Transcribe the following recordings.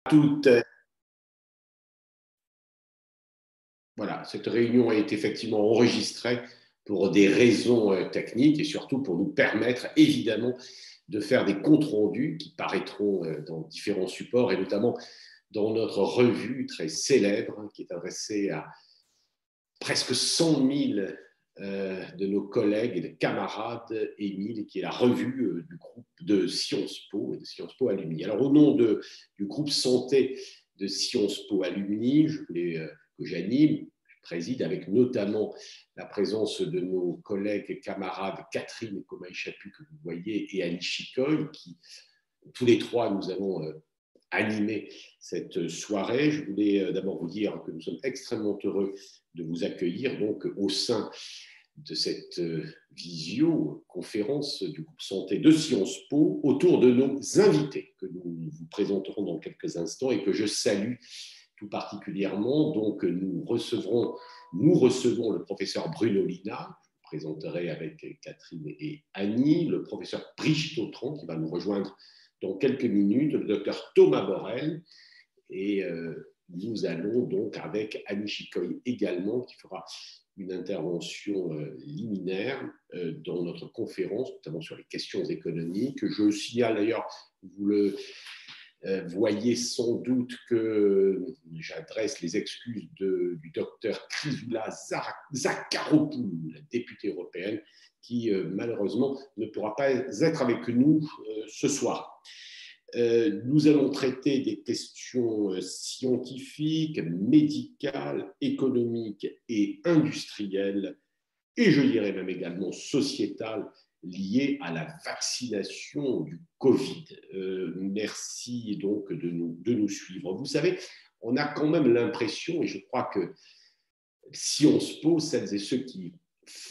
Toutes. Voilà, cette réunion a été effectivement enregistrée pour des raisons techniques et surtout pour nous permettre évidemment de faire des comptes rendus qui paraîtront dans différents supports et notamment dans notre revue très célèbre qui est adressée à presque 100 000 de nos collègues et de camarades Émile, qui est la revue du groupe de Sciences Po et de Sciences Po Alumni. Alors, au nom du groupe santé de Sciences Po Alumni, je voulais que j'anime, je préside avec notamment la présence de nos collègues et camarades Catherine Comaï-Chaput, que vous voyez, et Annie Chicoy, qui tous les trois nous avons animer cette soirée. Je voulais d'abord vous dire que nous sommes extrêmement heureux de vous accueillir donc au sein de cette visio-conférence du groupe santé de Sciences Po autour de nos invités que nous vous présenterons dans quelques instants et que je salue tout particulièrement. Donc nous recevons le professeur Bruno Lina, je vous présenterai avec Catherine et Annie, le professeur Brigitte Autran qui va nous rejoindre dans quelques minutes, le docteur Thomas Borel, et nous allons donc avec Annie Chicoy également, qui fera une intervention liminaire dans notre conférence, notamment sur les questions économiques. Je signale d'ailleurs, vous le voyez sans doute que j'adresse les excuses du docteur Chrysoula Zakharopoulou, la députée européenne, qui malheureusement ne pourra pas être avec nous ce soir. Nous allons traiter des questions scientifiques, médicales, économiques et industrielles, et je dirais même également sociétales, liées à la vaccination du Covid. Merci donc de nous suivre. Vous savez, on a quand même l'impression, et je crois que Sciences Po, celles et ceux qui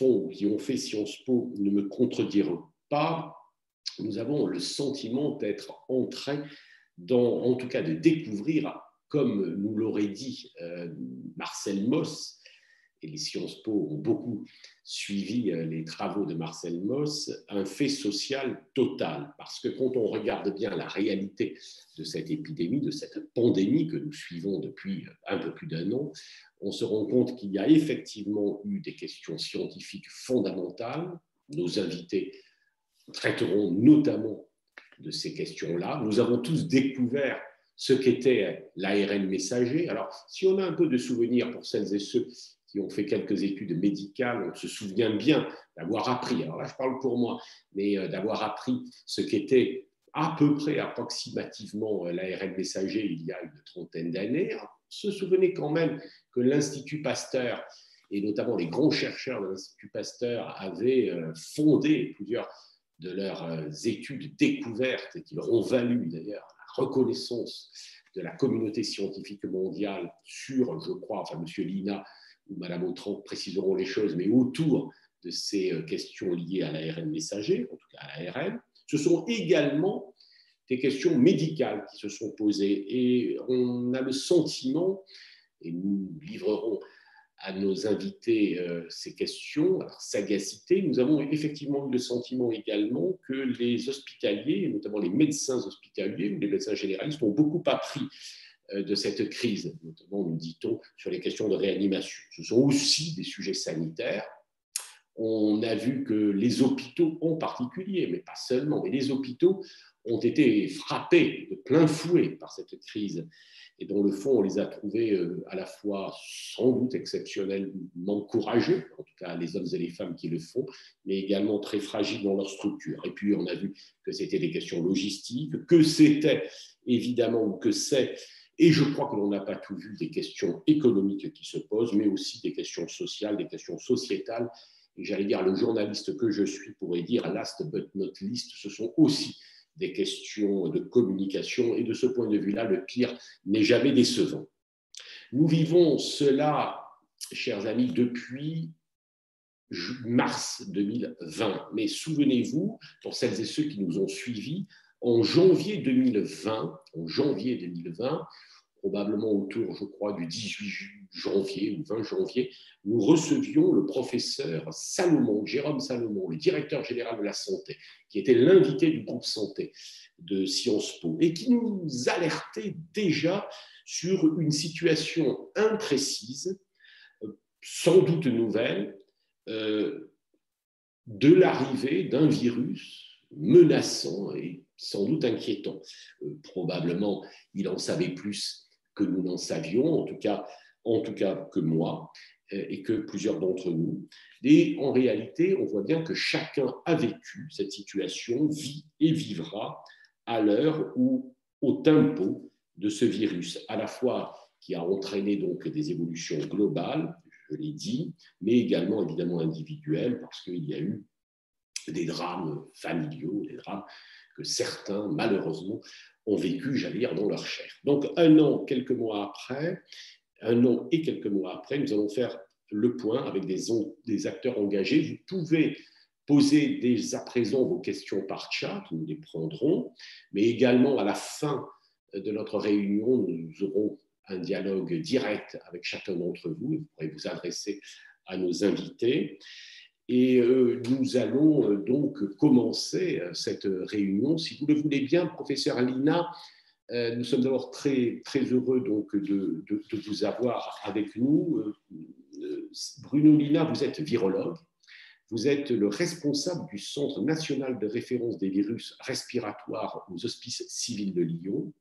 ont fait Sciences Po ne me contrediront pas, nous avons le sentiment d'être entrés dans, en tout cas de découvrir, comme nous l'aurait dit Marcel Mauss, et les Sciences Po ont beaucoup suivi les travaux de Marcel Mauss, un fait social total. Parce que quand on regarde bien la réalité de cette épidémie, de cette pandémie que nous suivons depuis un peu plus d'un an, on se rend compte qu'il y a effectivement eu des questions scientifiques fondamentales. Nos invités traiteront notamment de ces questions-là. Nous avons tous découvert ce qu'était l'ARN messager. Alors, si on a un peu de souvenirs pour celles et ceux qui ont fait quelques études médicales, on se souvient bien d'avoir appris, alors là je parle pour moi, mais d'avoir appris ce qu'était à peu près approximativement l'ARN messager il y a une trentaine d'années. On se souvenait quand même que l'Institut Pasteur, et notamment les grands chercheurs de l'Institut Pasteur, avaient fondé plusieurs de leurs études découvertes et qui leur ont valu d'ailleurs la reconnaissance de la communauté scientifique mondiale sur, je crois, enfin M. Lina ou Mme Autran préciseront les choses, mais autour de ces questions liées à l'ARN messager, en tout cas à l'ARN. Ce sont également des questions médicales qui se sont posées et on a le sentiment, et nous livrerons à nos invités ces questions, à leur sagacité, nous avons effectivement eu le sentiment également que les hospitaliers, notamment les médecins hospitaliers ou les médecins généralistes, ont beaucoup appris de cette crise, notamment, nous dit-on, sur les questions de réanimation. Ce sont aussi des sujets sanitaires. On a vu que les hôpitaux en particulier, mais pas seulement, mais les hôpitaux ont été frappés de plein fouet par cette crise et dans le fond, on les a trouvés à la fois sans doute exceptionnellement courageux, en tout cas les hommes et les femmes qui le font, mais également très fragiles dans leur structure. Et puis, on a vu que c'était des questions logistiques, que c'était évidemment, ou que c'est, et je crois que l'on n'a pas tout vu, des questions économiques qui se posent, mais aussi des questions sociales, des questions sociétales. Et j'allais dire, le journaliste que je suis pourrait dire, last but not least, ce sont aussi des questions de communication. Et de ce point de vue-là, le pire n'est jamais décevant. Nous vivons cela, chers amis, depuis mars 2020. Mais souvenez-vous, pour celles et ceux qui nous ont suivis, en janvier 2020, probablement autour, je crois, du 18 janvier ou 20 janvier, nous recevions le professeur Salomon, Jérôme Salomon, le directeur général de la santé, qui était l'invité du groupe santé. de Sciences Po et qui nous alertait déjà sur une situation imprécise, sans doute nouvelle, de l'arrivée d'un virus menaçant et sans doute inquiétant. Probablement, il en savait plus que nous n'en savions, en tout cas que moi et que plusieurs d'entre nous. Et en réalité, on voit bien que chacun a vécu cette situation, vit et vivra à l'heure où, au tempo de ce virus, à la fois qui a entraîné donc des évolutions globales, je l'ai dit, mais également évidemment individuelles, parce qu'il y a eu des drames familiaux, des drames que certains, malheureusement, ont vécu, j'allais dire, dans leur chair. Donc, un an et quelques mois après, nous allons faire le point avec des acteurs engagés. Vous pouvez poser dès à présent vos questions par chat, nous les prendrons, mais également à la fin de notre réunion, nous aurons un dialogue direct avec chacun d'entre vous. Vous pourrez vous adresser à nos invités. Et nous allons donc commencer cette réunion. Si vous le voulez bien, professeur Lina, nous sommes d'abord très, très heureux donc, de vous avoir avec nous. Bruno Lina, vous êtes virologue. Vous êtes le responsable du Centre national de référence des virus respiratoires aux Hospices civils de Lyon.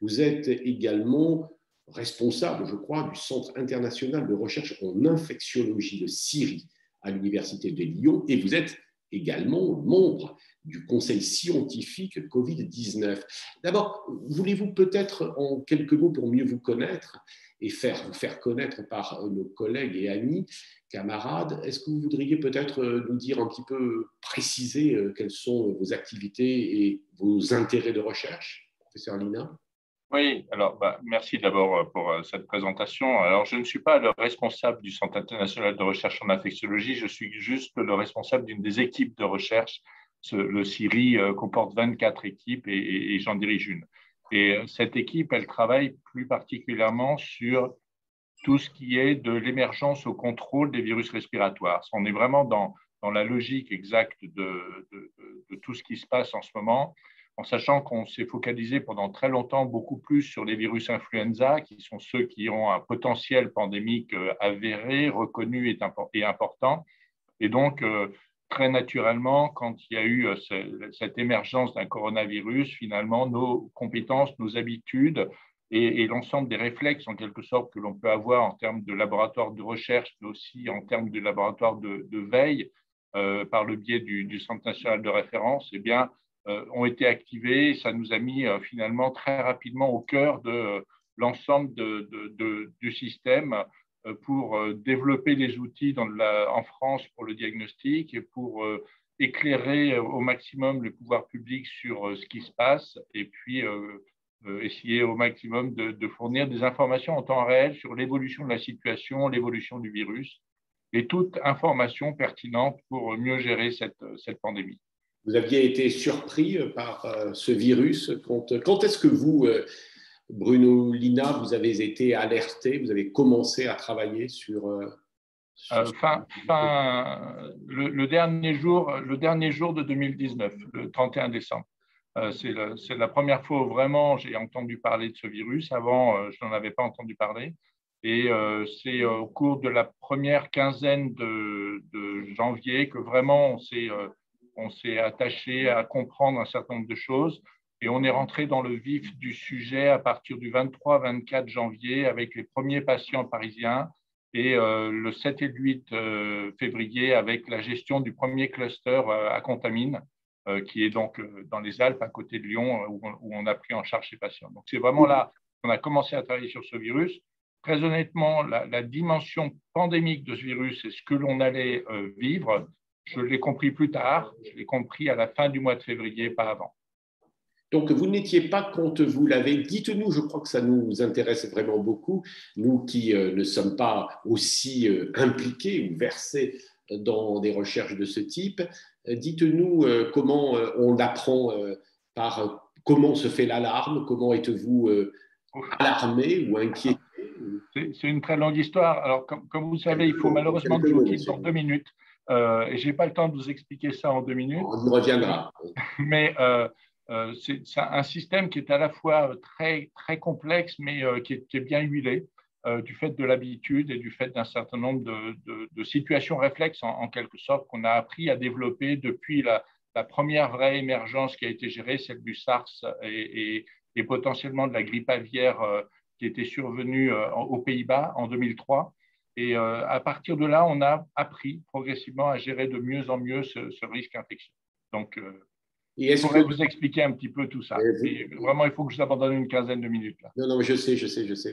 Vous êtes également responsable, je crois, du Centre international de recherche en infectiologie de Syrie à l'Université de Lyon, et vous êtes également membre du Conseil scientifique Covid-19. D'abord, voulez-vous peut-être en quelques mots pour mieux vous connaître et vous faire connaître par nos collègues et amis, camarades, est-ce que vous voudriez peut-être nous dire un petit peu, préciser quelles sont vos activités et vos intérêts de recherche, professeur Lina? Oui, alors merci d'abord pour cette présentation. Alors, je ne suis pas le responsable du Centre international de recherche en infectiologie, je suis juste le responsable d'une des équipes de recherche. Le CIRI comporte 24 équipes et j'en dirige une. Et cette équipe, elle travaille plus particulièrement sur tout ce qui est de l'émergence au contrôle des virus respiratoires. On est vraiment dans la logique exacte de tout ce qui se passe en ce moment, en sachant qu'on s'est focalisé pendant très longtemps beaucoup plus sur les virus influenza, qui sont ceux qui ont un potentiel pandémique avéré, reconnu et important. Et donc, très naturellement, quand il y a eu cette émergence d'un coronavirus, finalement, nos compétences, nos habitudes et l'ensemble des réflexes, en quelque sorte, que l'on peut avoir en termes de laboratoire de recherche, mais aussi en termes de laboratoire de veille, par le biais du Centre national de référence, eh bien, ont été activés. Ça nous a mis finalement très rapidement au cœur de l'ensemble du système pour développer les outils en France pour le diagnostic et pour éclairer au maximum le pouvoir public sur ce qui se passe et puis essayer au maximum de fournir des informations en temps réel sur l'évolution de la situation, l'évolution du virus et toute information pertinente pour mieux gérer cette pandémie. Vous aviez été surpris par ce virus. Quand est-ce que vous, Bruno Lina, vous avez été alerté, vous avez commencé à travailler sur… le dernier jour de 2019, le 31 décembre. C'est la première fois où vraiment j'ai entendu parler de ce virus. Avant, je n'en avais pas entendu parler. Et c'est au cours de la première quinzaine de janvier que vraiment on s'est attaché à comprendre un certain nombre de choses. Et on est rentré dans le vif du sujet à partir du 23-24 janvier avec les premiers patients parisiens et le 7 et le 8 février avec la gestion du premier cluster à Contamine, qui est donc dans les Alpes, à côté de Lyon, où on a pris en charge ces patients. Donc, c'est vraiment là qu'on a commencé à travailler sur ce virus. Très honnêtement, la dimension pandémique de ce virus et ce que l'on allait vivre, je l'ai compris plus tard, je l'ai compris à la fin du mois de février, pas avant. Donc, vous n'étiez pas quand vous l'avez. Dites-nous, je crois que ça nous intéresse vraiment beaucoup, nous qui ne sommes pas aussi impliqués ou versés dans des recherches de ce type. Dites-nous comment on l'apprend, comment se fait l'alarme, comment êtes-vous alarmé ou inquiété? C'est une très longue histoire. Alors, comme vous savez, il faut malheureusement que je vous quitte dans 2 minutes. Et je n'ai pas le temps de vous expliquer ça en 2 minutes. On y reviendra. Mais C'est un système qui est à la fois très, très complexe, mais qui est bien huilé du fait de l'habitude et du fait d'un certain nombre de situations réflexes, en quelque sorte, qu'on a appris à développer depuis la première vraie émergence qui a été gérée, celle du SARS et potentiellement de la grippe aviaire qui était survenue aux Pays-Bas en 2003. Et à partir de là, on a appris progressivement à gérer de mieux en mieux ce risque infectieux. Donc, Et je pourrais vous expliquer un petit peu tout ça. Et vraiment, il faut que je vous abandonne une quinzaine de minutes. Là. Non, non, je sais,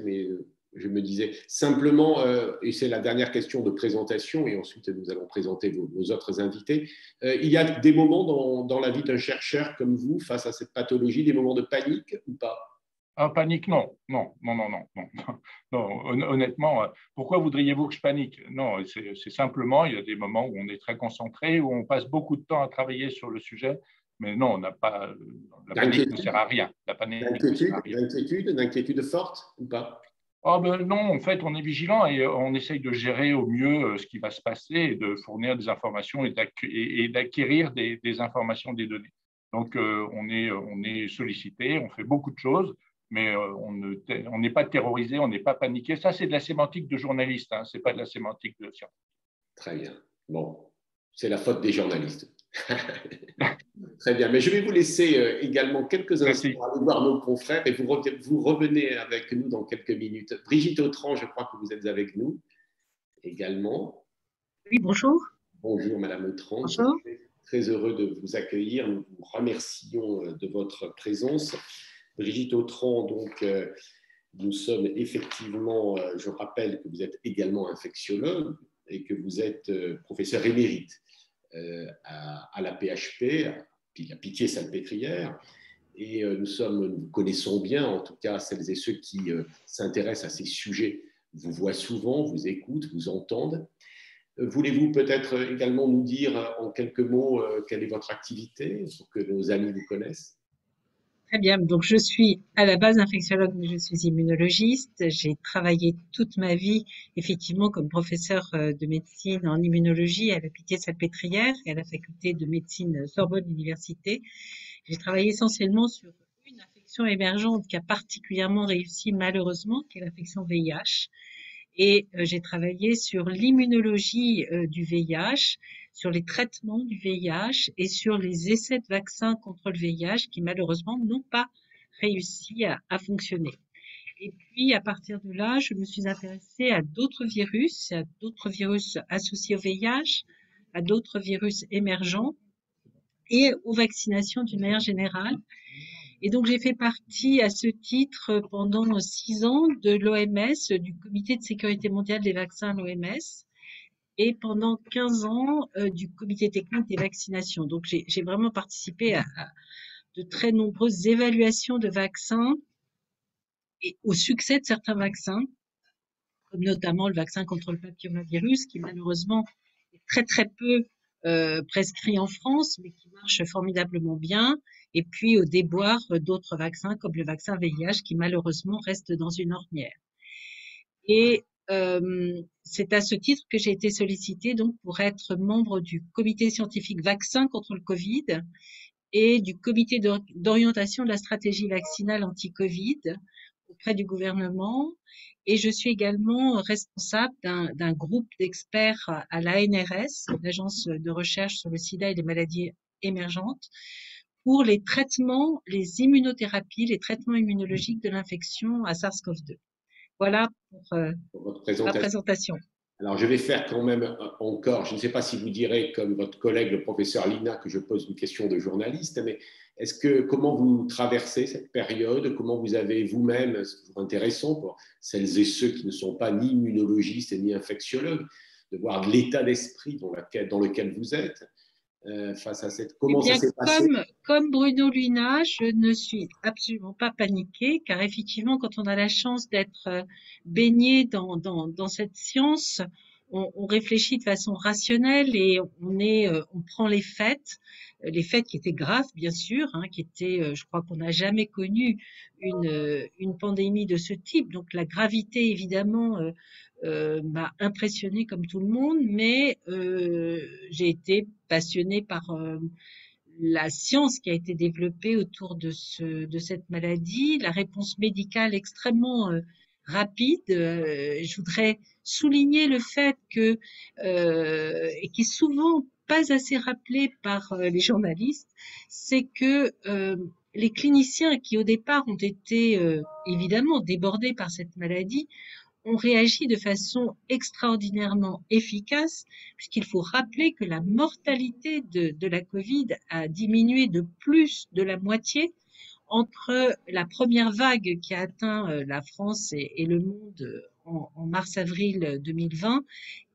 mais je me disais simplement, et c'est la dernière question de présentation, et ensuite nous allons présenter vos autres invités. Il y a des moments dans la vie d'un chercheur comme vous, face à cette pathologie, des moments de panique ou pas? Ah, panique, non. Non, non, non, non, non. Non, honnêtement, pourquoi voudriez-vous que je panique? Non, c'est simplement, il y a des moments où on est très concentré, où on passe beaucoup de temps à travailler sur le sujet, mais non, on n'a pas, la panique ne sert à rien. La panique ne sert à rien. D'inquiétude forte ou pas? Oh ben non, en fait, on est vigilant et on essaye de gérer au mieux ce qui va se passer et de fournir des informations et d'acquérir des informations, des données. Donc, on est sollicité, on fait beaucoup de choses, mais on n'est pas terrorisé, on n'est pas paniqué. Ça, c'est de la sémantique de journaliste, hein, ce n'est pas de la sémantique de scientifique. Très bien. Bon, c'est la faute des journalistes. Très bien, mais je vais vous laisser également quelques instants aller voir nos confrères et vous revenez avec nous dans quelques minutes. Brigitte Autran, je crois que vous êtes avec nous également. Oui, bonjour. Bonjour Madame Autran. Bonjour. Très heureux de vous accueillir. Nous vous remercions de votre présence. Brigitte Autran, donc, nous sommes effectivement, je rappelle que vous êtes également infectiologue et que vous êtes professeur émérite à la PHP, à Pitié-Salpêtrière. Et nous connaissons bien, en tout cas, celles et ceux qui s'intéressent à ces sujets, vous voient souvent, vous écoutent, vous entendent. Voulez-vous peut-être également nous dire en quelques mots quelle est votre activité pour que nos amis vous connaissent? Très bien. Donc, je suis à la base infectiologue, mais je suis immunologiste. J'ai travaillé toute ma vie, effectivement, comme professeur de médecine en immunologie à la Pitié-Salpêtrière et à la faculté de médecine Sorbonne Université. J'ai travaillé essentiellement sur une infection émergente qui a particulièrement réussi, malheureusement, qui est l'infection VIH. Et j'ai travaillé sur l'immunologie du VIH, sur les traitements du VIH et sur les essais de vaccins contre le VIH qui malheureusement n'ont pas réussi à fonctionner. Et puis à partir de là, je me suis intéressée à d'autres virus associés au VIH, à d'autres virus émergents et aux vaccinations d'une manière générale. Et donc, j'ai fait partie à ce titre pendant 6 ans de l'OMS, du Comité de sécurité mondiale des vaccins, l'OMS, et pendant 15 ans du Comité technique des vaccinations. Donc, j'ai vraiment participé à de très nombreuses évaluations de vaccins et au succès de certains vaccins, comme notamment le vaccin contre le papillomavirus, qui malheureusement est très très peu prescrit en France, mais qui marche formidablement bien. Et puis au déboire d'autres vaccins, comme le vaccin VIH, qui malheureusement reste dans une ornière. Et c'est à ce titre que j'ai été sollicitée donc pour être membre du comité scientifique vaccin contre le Covid et du comité d'orientation de la stratégie vaccinale anti-Covid auprès du gouvernement. Et je suis également responsable d'un groupe d'experts à l'ANRS, l'Agence de recherche sur le sida et les maladies émergentes, pour les traitements, les immunothérapies, les traitements immunologiques de l'infection à SARS-CoV-2. Voilà pour votre ma présentation. Alors, je vais faire quand même encore, je ne sais pas si vous direz comme votre collègue, le professeur Lina, que je pose une question de journaliste, mais comment vous traversez cette période? Comment vous avez vous-même, c'est toujours intéressant pour celles et ceux qui ne sont pas ni immunologistes ni infectiologues, de voir l'état d'esprit dans lequel vous êtes face à cette. Comment ça s'est passé? Comme Bruno Lina, je ne suis absolument pas paniquée, car effectivement, quand on a la chance d'être baigné dans cette science, on réfléchit de façon rationnelle et on prend les faits qui étaient graves, bien sûr, hein, je crois qu'on n'a jamais connu une pandémie de ce type. Donc la gravité, évidemment, m'a impressionnée comme tout le monde, mais j'ai été passionnée par la science qui a été développée autour de cette maladie, la réponse médicale extrêmement rapide. Je voudrais souligner le fait que, et qui est souvent pas assez rappelé par les journalistes, c'est que les cliniciens qui au départ ont été évidemment débordés par cette maladie ont réagi de façon extraordinairement efficace, puisqu'il faut rappeler que la mortalité de la Covid a diminué de plus de la moitié entre la première vague qui a atteint la France et le monde en mars-avril 2020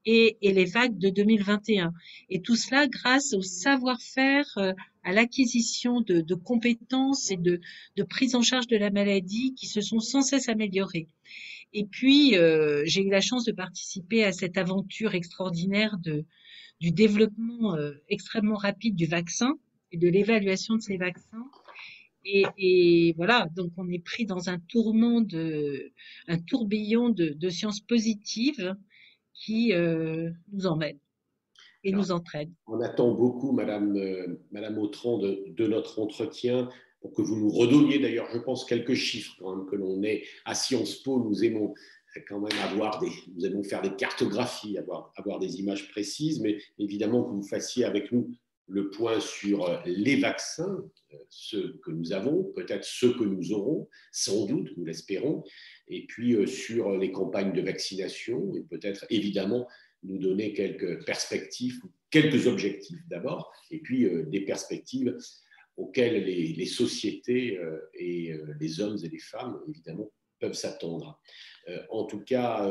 et les vagues de 2021. Et tout cela grâce au savoir-faire, à l'acquisition de compétences et de prise en charge de la maladie qui se sont sans cesse améliorées. Et puis, j'ai eu la chance de participer à cette aventure extraordinaire du développement extrêmement rapide du vaccin et de l'évaluation de ces vaccins. Et voilà, donc on est pris dans un un tourbillon de sciences positives qui nous emmènent et Alors, nous entraînent. on attend beaucoup, Madame Autran, de notre entretien pour que vous nous redonniez d'ailleurs, je pense, quelques chiffres quand même que l'on est à Sciences Po. Nous aimons quand même nous allons faire des cartographies, avoir des images précises, mais évidemment que vous fassiez avec nous le point sur les vaccins, ceux que nous avons, peut-être ceux que nous aurons, sans doute, nous l'espérons, et puis sur les campagnes de vaccination, et peut-être évidemment nous donner quelques perspectives, quelques objectifs d'abord, et puis des perspectives auxquelles les sociétés et les hommes et les femmes, évidemment, peuvent s'attendre. En tout cas,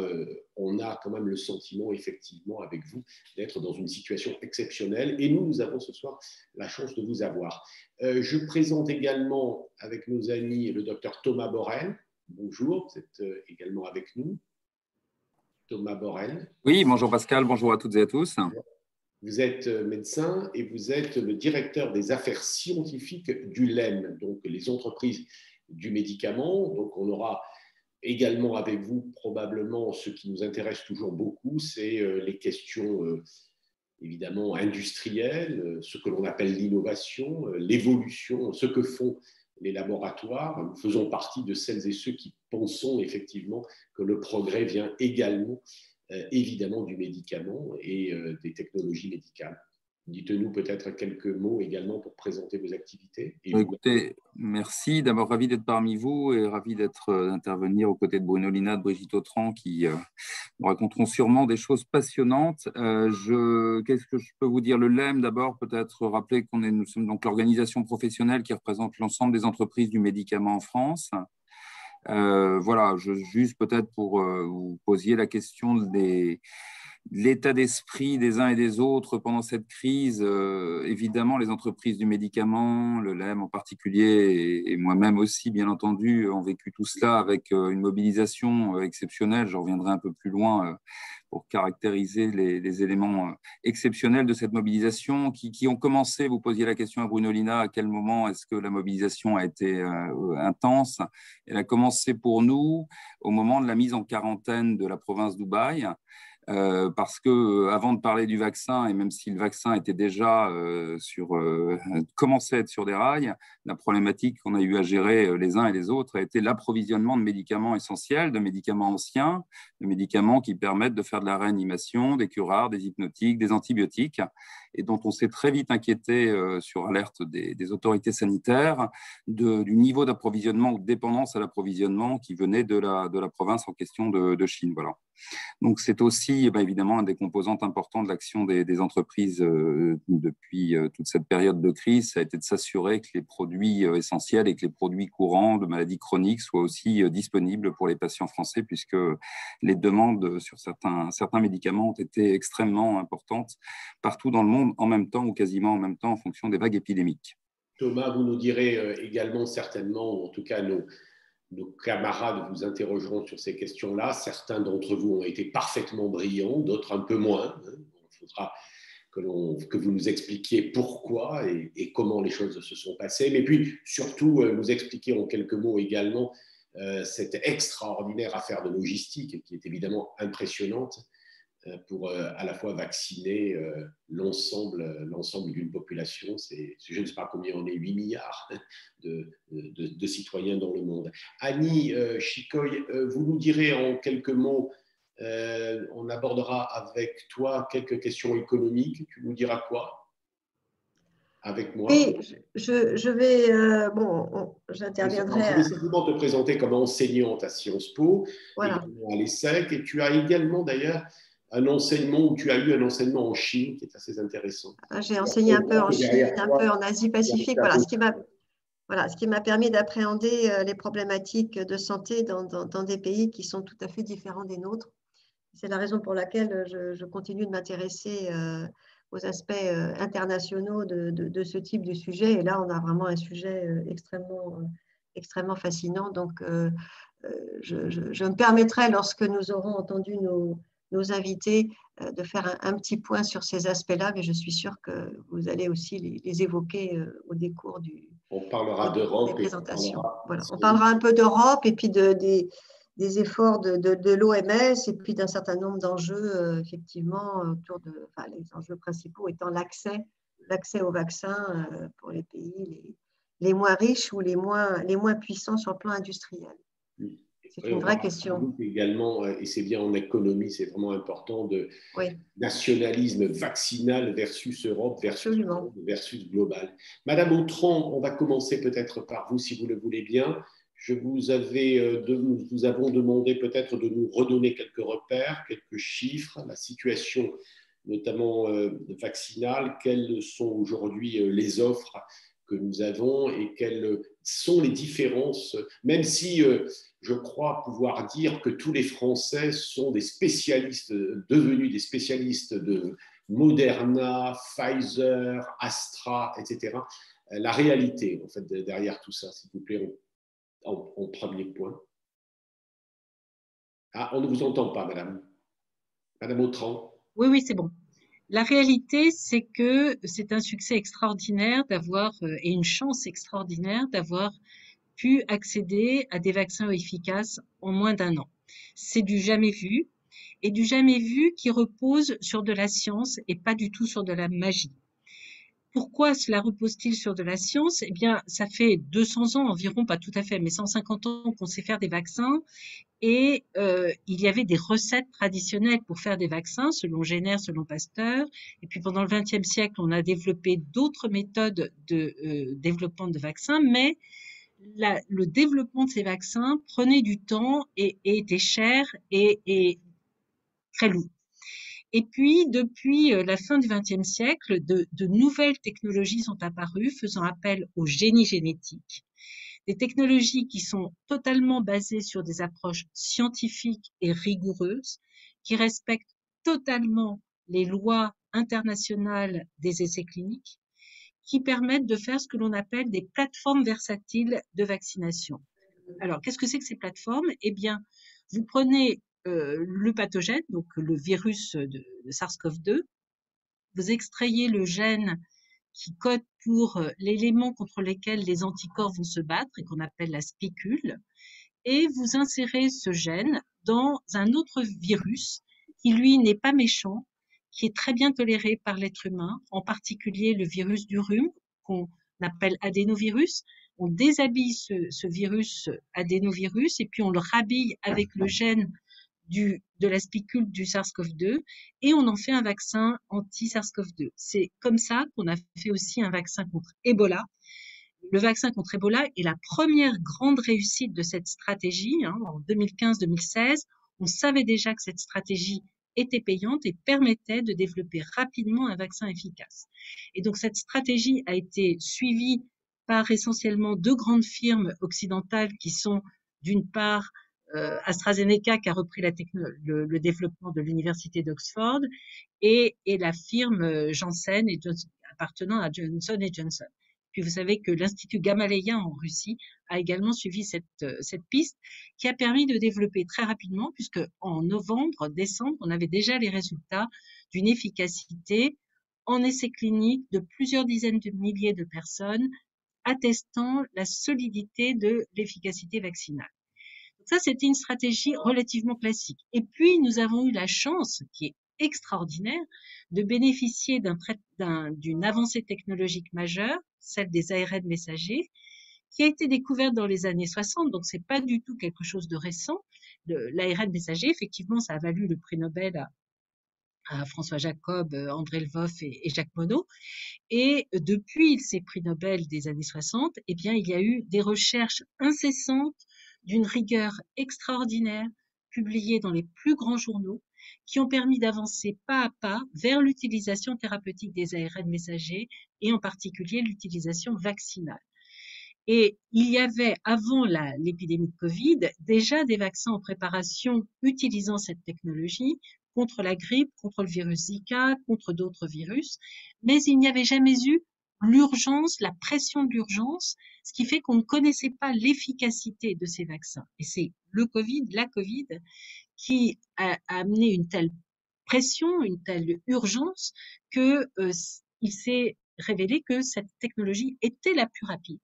on a quand même le sentiment, effectivement, avec vous, d'être dans une situation exceptionnelle. Et nous avons ce soir la chance de vous avoir. Je présente également avec nos amis le docteur Thomas Borel. Bonjour, vous êtes également avec nous. Thomas Borel. Oui, bonjour Pascal, bonjour à toutes et à tous. Vous êtes médecin et vous êtes le directeur des affaires scientifiques du LEM, donc les entreprises du médicament. Donc on aura également avec vous probablement ce qui nous intéresse toujours beaucoup, c'est les questions évidemment industrielles, ce que l'on appelle l'innovation, l'évolution, ce que font les laboratoires. Nous faisons partie de celles et ceux qui pensons effectivement que le progrès vient également évidemment du médicament et des technologies médicales. Dites-nous peut-être quelques mots également pour présenter vos activités. Écoutez, merci. D'abord, ravi d'être parmi vous et ravi d'intervenir aux côtés de Bruno Lina, de Brigitte Autran, qui nous raconteront sûrement des choses passionnantes. Qu'est-ce que je peux vous dire? Le LEM, d'abord, peut-être rappeler nous sommes donc l'organisation professionnelle qui représente l'ensemble des entreprises du médicament en France. Voilà, juste peut-être pour vous posiez la question de l'état d'esprit des uns et des autres pendant cette crise. Évidemment, les entreprises du médicament, le LEM en particulier, et moi-même aussi, bien entendu, ont vécu tout cela avec une mobilisation exceptionnelle. Je reviendrai un peu plus loin pour caractériser les éléments exceptionnels de cette mobilisation qui ont commencé. Vous posiez la question à Bruno Lina, à quel moment est-ce que la mobilisation a été intense? Elle a commencé pour nous au moment de la mise en quarantaine de la province d'Hubei. Parce que avant de parler du vaccin, et même si le vaccin était déjà commençait à être sur des rails, la problématique qu'on a eu à gérer les uns et les autres a été l'approvisionnement de médicaments essentiels, de médicaments anciens, de médicaments qui permettent de faire de la réanimation, des curares, des hypnotiques, des antibiotiques, et dont on s'est très vite inquiété sur alerte des autorités sanitaires du niveau d'approvisionnement ou de dépendance à l'approvisionnement qui venait de la province en question de Chine. Voilà. Donc, c'est aussi évidemment un des composantes importants de l'action des entreprises depuis toute cette période de crise. Ça a été de s'assurer que les produits essentiels et que les produits courants de maladies chroniques soient aussi disponibles pour les patients français, puisque les demandes sur certains médicaments ont été extrêmement importantes partout dans le monde en même temps ou quasiment en même temps en fonction des vagues épidémiques. Thomas, vous nous direz également certainement, ou en tout cas nos camarades vous interrogeront sur ces questions-là. Certains d'entre vous ont été parfaitement brillants, d'autres un peu moins. Il faudra que vous nous expliquiez pourquoi et comment les choses se sont passées. Mais puis, surtout, nous expliquer en quelques mots également cette extraordinaire affaire de logistique qui est évidemment impressionnante pour à la fois vacciner l'ensemble d'une population. Je ne sais pas combien on est, 8 milliards de citoyens dans le monde. Annie Chicoy, vous nous direz en quelques mots, on abordera avec toi quelques questions économiques. Tu nous diras quoi avec moi? Oui, je vais, j'interviendrai. Je vais simplement te présenter comme enseignante à Sciences Po, Voilà. également à l'ESSEC, et tu as également d'ailleurs un enseignement où tu as eu un enseignement en Chine qui est assez intéressant. J'ai enseigné un peu en Chine, un peu en Asie-Pacifique. Voilà, ce qui m'a permis d'appréhender les problématiques de santé dans des pays qui sont tout à fait différents des nôtres. C'est la raison pour laquelle je continue de m'intéresser aux aspects internationaux de ce type de sujet. Et là, on a vraiment un sujet extrêmement fascinant. Donc, je me permettrai, lorsque nous aurons entendu nos invités, de faire un petit point sur ces aspects-là, mais je suis sûre que vous allez aussi les évoquer au décours on parlera d'Europe des présentations. Voilà. On parlera un peu d'Europe et puis des efforts de l'OMS et puis d'un certain nombre d'enjeux, effectivement, autour les enjeux principaux étant l'accès aux vaccins pour les pays les moins riches ou les moins puissants sur le plan industriel. C'est une vraie question. Également, et c'est bien en économie, c'est vraiment important, de nationalisme vaccinal versus Europe versus global. Madame Autran, on va commencer peut-être par vous, si vous le voulez bien. Nous avons demandé peut-être de nous redonner quelques repères, quelques chiffres, la situation notamment vaccinale, quelles sont aujourd'hui les offres que nous avons et quelles sont les différences, même si je crois pouvoir dire que tous les Français sont devenus des spécialistes de Moderna, Pfizer, Astra, etc. La réalité, en fait, derrière tout ça, s'il vous plaît, en premier point. Ah, on ne vous entend pas, madame. Madame Autran. Oui, c'est bon. La réalité, c'est que c'est un succès extraordinaire et une chance extraordinaire d'avoir pu accéder à des vaccins efficaces en moins d'un an. C'est du jamais vu, et du jamais vu qui repose sur de la science et pas du tout sur de la magie. Pourquoi cela repose-t-il sur de la science? Eh bien, ça fait 200 ans environ, pas tout à fait, mais 150 ans qu'on sait faire des vaccins. Et il y avait des recettes traditionnelles pour faire des vaccins, selon Jenner, selon Pasteur. Et puis pendant le XXe siècle, on a développé d'autres méthodes de développement de vaccins, mais le développement de ces vaccins prenait du temps et était cher et très lourd. Et puis, depuis la fin du XXe siècle, de nouvelles technologies sont apparues faisant appel au génie génétique. Des technologies qui sont totalement basées sur des approches scientifiques et rigoureuses, qui respectent totalement les lois internationales des essais cliniques, qui permettent de faire ce que l'on appelle des plateformes versatiles de vaccination. Alors, qu'est-ce que c'est que ces plateformes? Eh bien, vous prenez le pathogène, donc le virus de SARS-CoV-2, vous extrayez le gène qui code pour l'élément contre lequel les anticorps vont se battre et qu'on appelle la spicule, et vous insérez ce gène dans un autre virus qui, lui, n'est pas méchant, qui est très bien toléré par l'être humain, en particulier le virus du rhume, qu'on appelle adénovirus. On déshabille ce virus adénovirus et puis on le rhabille avec le gène de la spicule du SARS-CoV-2 et on en fait un vaccin anti-SARS-CoV-2. C'est comme ça qu'on a fait aussi un vaccin contre Ebola. Le vaccin contre Ebola est la première grande réussite de cette stratégie. En 2015-2016, on savait déjà que cette stratégie était payante et permettait de développer rapidement un vaccin efficace. Et donc cette stratégie a été suivie par essentiellement 2 grandes firmes occidentales qui sont d'une part AstraZeneca qui a repris le développement de l'université d'Oxford et la firme Janssen appartenant à Johnson & Johnson. Puis vous savez que l'Institut Gamaleya en Russie a également suivi cette piste qui a permis de développer très rapidement, puisque en novembre, décembre, on avait déjà les résultats d'une efficacité en essais cliniques de plusieurs dizaines de milliers de personnes attestant la solidité de l'efficacité vaccinale. Donc ça, c'était une stratégie relativement classique. Et puis, nous avons eu la chance, qui est extraordinaire de bénéficier d'une avancée technologique majeure, celle des ARN messagers, qui a été découverte dans les années 60, donc c'est pas du tout quelque chose de récent. L'ARN messager, effectivement, ça a valu le prix Nobel à François Jacob, André Lvoff et Jacques Monod. Et depuis ces prix Nobel des années 60, eh bien, il y a eu des recherches incessantes d'une rigueur extraordinaire, publiées dans les plus grands journaux, qui ont permis d'avancer pas à pas vers l'utilisation thérapeutique des ARN messagers et en particulier l'utilisation vaccinale. Et il y avait, avant l'épidémie de Covid, déjà des vaccins en préparation utilisant cette technologie contre la grippe, contre le virus Zika, contre d'autres virus, mais il n'y avait jamais eu l'urgence, la pression de l'urgence, ce qui fait qu'on ne connaissait pas l'efficacité de ces vaccins. Et c'est la Covid, qui a amené une telle pression, une telle urgence que il s'est révélé que cette technologie était la plus rapide.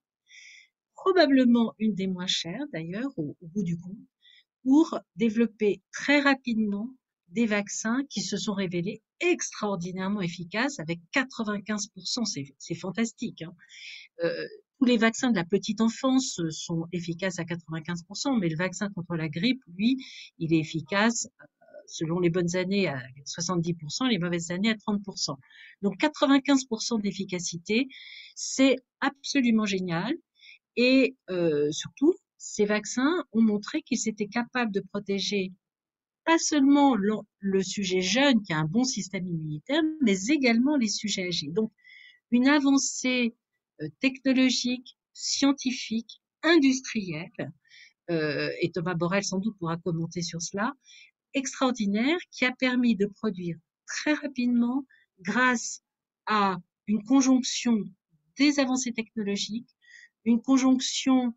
Probablement une des moins chères d'ailleurs au bout du compte, pour développer très rapidement des vaccins qui se sont révélés extraordinairement efficaces avec 95%, c'est fantastique. Hein. Tous les vaccins de la petite enfance sont efficaces à 95%, mais le vaccin contre la grippe, lui, il est efficace selon les bonnes années à 70%, les mauvaises années à 30%. Donc 95% d'efficacité, c'est absolument génial. Et surtout, ces vaccins ont montré qu'ils étaient capables de protéger pas seulement le sujet jeune qui a un bon système immunitaire, mais également les sujets âgés. Donc, une avancée technologique, scientifique, industrielle, et Thomas Borrell sans doute pourra commenter sur cela, extraordinaire, qui a permis de produire très rapidement, grâce à une conjonction des avancées technologiques, une conjonction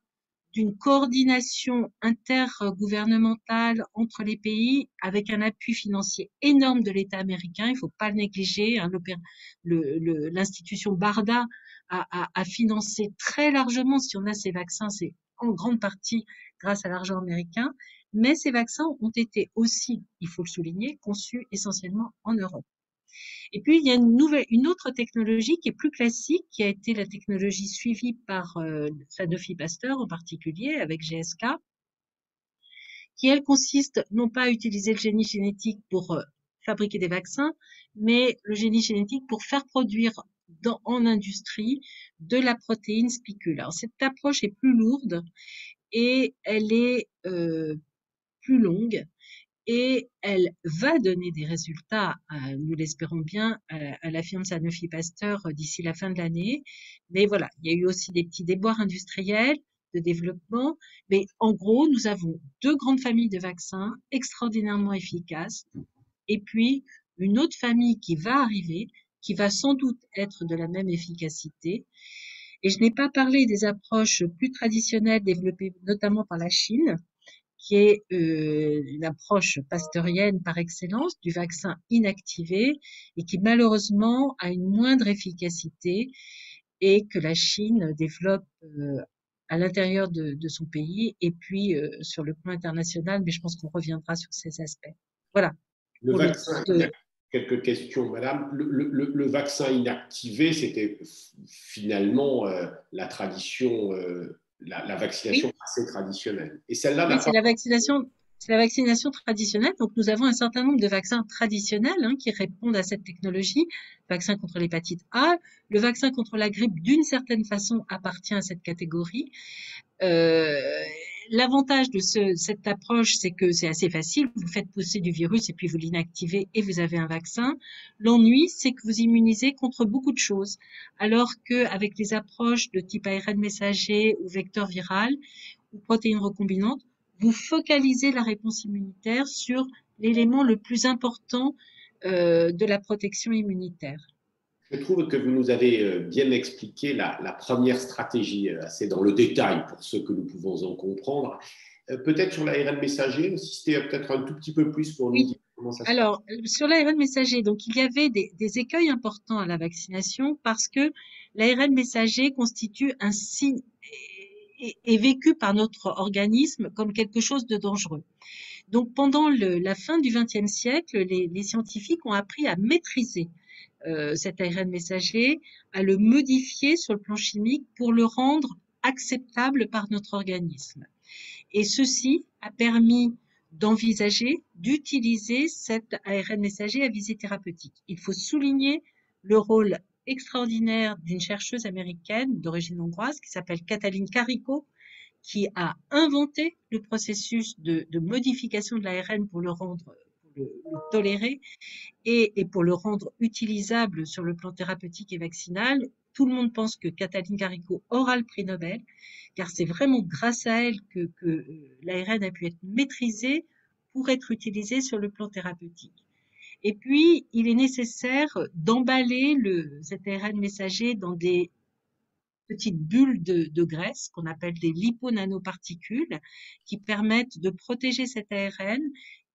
d'une coordination intergouvernementale entre les pays avec un appui financier énorme de l'État américain. Il ne faut pas le négliger. Hein, l'institution BARDA a financé très largement, si on a ces vaccins, c'est en grande partie grâce à l'argent américain. Mais ces vaccins ont été aussi, il faut le souligner, conçus essentiellement en Europe. Et puis, il y a une autre technologie qui est plus classique, qui a été la technologie suivie par Sanofi Pasteur en particulier, avec GSK, qui, elle, consiste non pas à utiliser le génie génétique pour fabriquer des vaccins, mais le génie génétique pour faire produire en industrie de la protéine spicule. Alors, cette approche est plus lourde et elle est plus longue. Et elle va donner des résultats, nous l'espérons bien, à la firme Sanofi Pasteur d'ici la fin de l'année. Mais voilà, il y a eu aussi des petits déboires industriels de développement. Mais en gros, nous avons 2 grandes familles de vaccins extraordinairement efficaces. Et puis, une autre famille qui va arriver, qui va sans doute être de la même efficacité. Et je n'ai pas parlé des approches plus traditionnelles développées notamment par la Chine, qui est une approche pasteurienne par excellence du vaccin inactivé et qui malheureusement a une moindre efficacité et que la Chine développe à l'intérieur de son pays et puis sur le plan international, mais je pense qu'on reviendra sur ces aspects. Voilà. Le vaccin, quelques questions, madame. Le vaccin inactivé, c'était finalement la tradition la vaccination oui. assez traditionnelle. Et celle-là, oui, c'est la vaccination traditionnelle. Donc, nous avons un certain nombre de vaccins traditionnels qui répondent à cette technologie. Le vaccin contre l'hépatite A, le vaccin contre la grippe, d'une certaine façon, appartient à cette catégorie. L'avantage de cette approche, c'est que c'est assez facile. Vous faites pousser du virus et puis vous l'inactivez et vous avez un vaccin. L'ennui, c'est que vous immunisez contre beaucoup de choses. Alors qu'avec les approches de type ARN messager ou vecteur viral ou protéines recombinantes, vous focalisez la réponse immunitaire sur l'élément le plus important de la protection immunitaire. Je trouve que vous nous avez bien expliqué la première stratégie, assez dans le détail pour ce que nous pouvons en comprendre. Peut-être sur l'ARN messager, insister peut-être un tout petit peu plus pour nous dire comment ça se passe. Alors, sur l'ARN messager, donc il y avait des écueils importants à la vaccination parce que l'ARN messager constitue un signe est vécu par notre organisme comme quelque chose de dangereux. Donc, pendant la fin du XXe siècle, les scientifiques ont appris à maîtriser cet ARN messager, à le modifier sur le plan chimique pour le rendre acceptable par notre organisme. Et ceci a permis d'envisager, d'utiliser cet ARN messager à visée thérapeutique. Il faut souligner le rôle extraordinaire d'une chercheuse américaine d'origine hongroise qui s'appelle Katalin Karikó, qui a inventé le processus de modification de l'ARN pour le rendre, pour le tolérer et pour le rendre utilisable sur le plan thérapeutique et vaccinal. Tout le monde pense que Katalin Karikó aura le prix Nobel, car c'est vraiment grâce à elle que l'ARN a pu être maîtrisé pour être utilisé sur le plan thérapeutique. Et puis, il est nécessaire d'emballer cet ARN messager dans des petites bulles de graisse qu'on appelle des liponanoparticules qui permettent de protéger cet ARN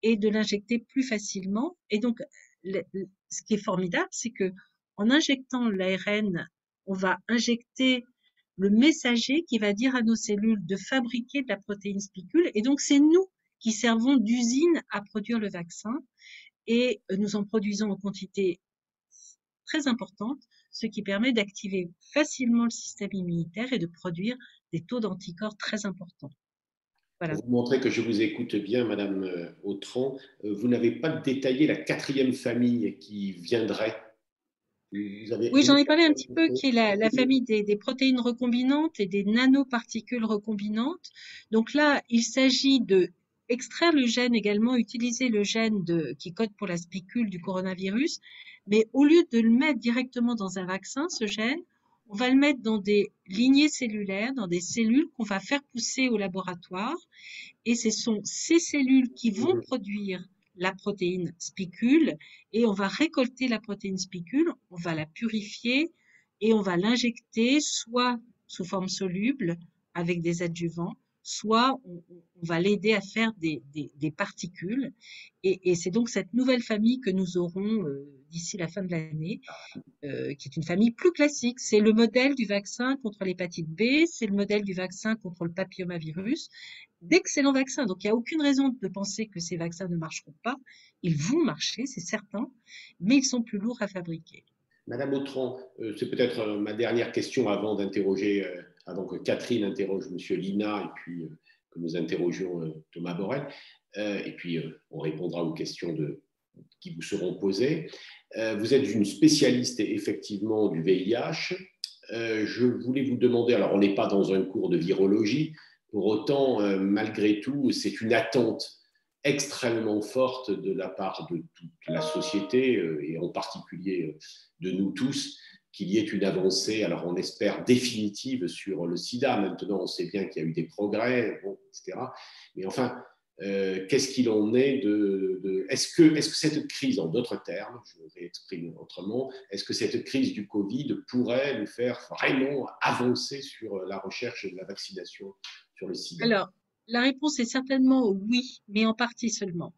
et de l'injecter plus facilement. Et donc, ce qui est formidable, c'est que en injectant l'ARN, on va injecter le messager qui va dire à nos cellules de fabriquer de la protéine spicule. Et donc, c'est nous qui servons d'usine à produire le vaccin et nous en produisons en quantité très importante, ce qui permet d'activer facilement le système immunitaire et de produire des taux d'anticorps très importants. Voilà. Pour vous montrer que je vous écoute bien, Madame Autran, vous n'avez pas détaillé la 4e famille qui viendrait. Oui, j'en ai parlé un petit peu, qui est la famille des protéines recombinantes et des nanoparticules recombinantes. Donc là, il s'agit de extraire le gène également, utiliser le gène qui code pour la spicule du coronavirus, mais au lieu de le mettre directement dans un vaccin, ce gène, on va le mettre dans des lignées cellulaires, dans des cellules qu'on va faire pousser au laboratoire, et ce sont ces cellules qui vont produire la protéine spicule, et on va récolter la protéine spicule, on va la purifier, et on va l'injecter soit sous forme soluble avec des adjuvants, soit on va l'aider à faire des particules. Et c'est donc cette nouvelle famille que nous aurons d'ici la fin de l'année, qui est une famille plus classique. C'est le modèle du vaccin contre l'hépatite B, c'est le modèle du vaccin contre le papillomavirus. D'excellents vaccins. Donc, il n'y a aucune raison de penser que ces vaccins ne marcheront pas. Ils vont marcher, c'est certain, mais ils sont plus lourds à fabriquer. Madame Autran, c'est peut-être ma dernière question avant que Catherine interroge Monsieur Lina et puis que nous interrogions Thomas Borel. Et puis, on répondra aux questions qui vous seront posées. Vous êtes une spécialiste, effectivement, du VIH. Je voulais vous demander, alors on n'est pas dans un cours de virologie, pour autant, malgré tout, c'est une attente extrêmement forte de la part de toute la société, et en particulier de nous tous, qu'il y ait une avancée, alors on espère définitive sur le sida. Maintenant, on sait bien qu'il y a eu des progrès, bon, etc. Mais enfin, qu'est-ce qu'il en est est-ce que cette crise, en d'autres termes, je vais exprimer autrement, est-ce que cette crise du Covid pourrait nous faire vraiment avancer sur la recherche de la vaccination sur le sida? Alors, la réponse est certainement oui, mais en partie seulement,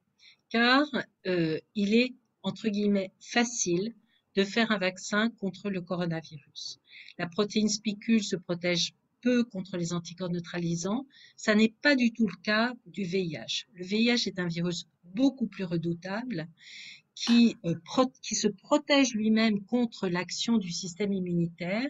car il est, entre guillemets, facile de faire un vaccin contre le coronavirus. La protéine spicule se protège peu contre les anticorps neutralisants. Ça n'est pas du tout le cas du VIH. Le VIH est un virus beaucoup plus redoutable qui se protège lui-même contre l'action du système immunitaire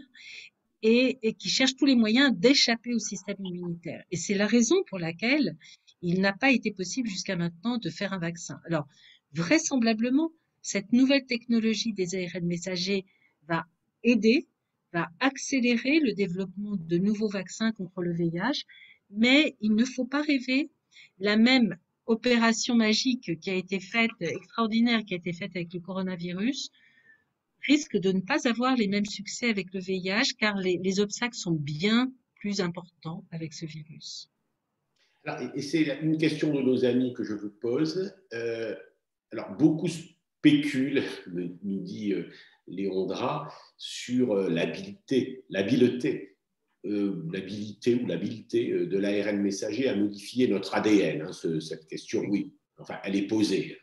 et qui cherche tous les moyens d'échapper au système immunitaire. Et c'est la raison pour laquelle il n'a pas été possible jusqu'à maintenant de faire un vaccin. Alors, vraisemblablement, cette nouvelle technologie des ARN messagers va accélérer le développement de nouveaux vaccins contre le VIH, mais il ne faut pas rêver. La même opération magique qui a été faite, extraordinaire, qui a été faite avec le coronavirus, risque de ne pas avoir les mêmes succès avec le VIH, car les obstacles sont bien plus importants avec ce virus. Alors, et c'est une question de nos amis que je vous pose. Alors, beaucoup spéculent, nous dit Léondra, sur l'habileté de l'ARN messager à modifier notre ADN. Hein, cette question, oui, enfin, elle est posée.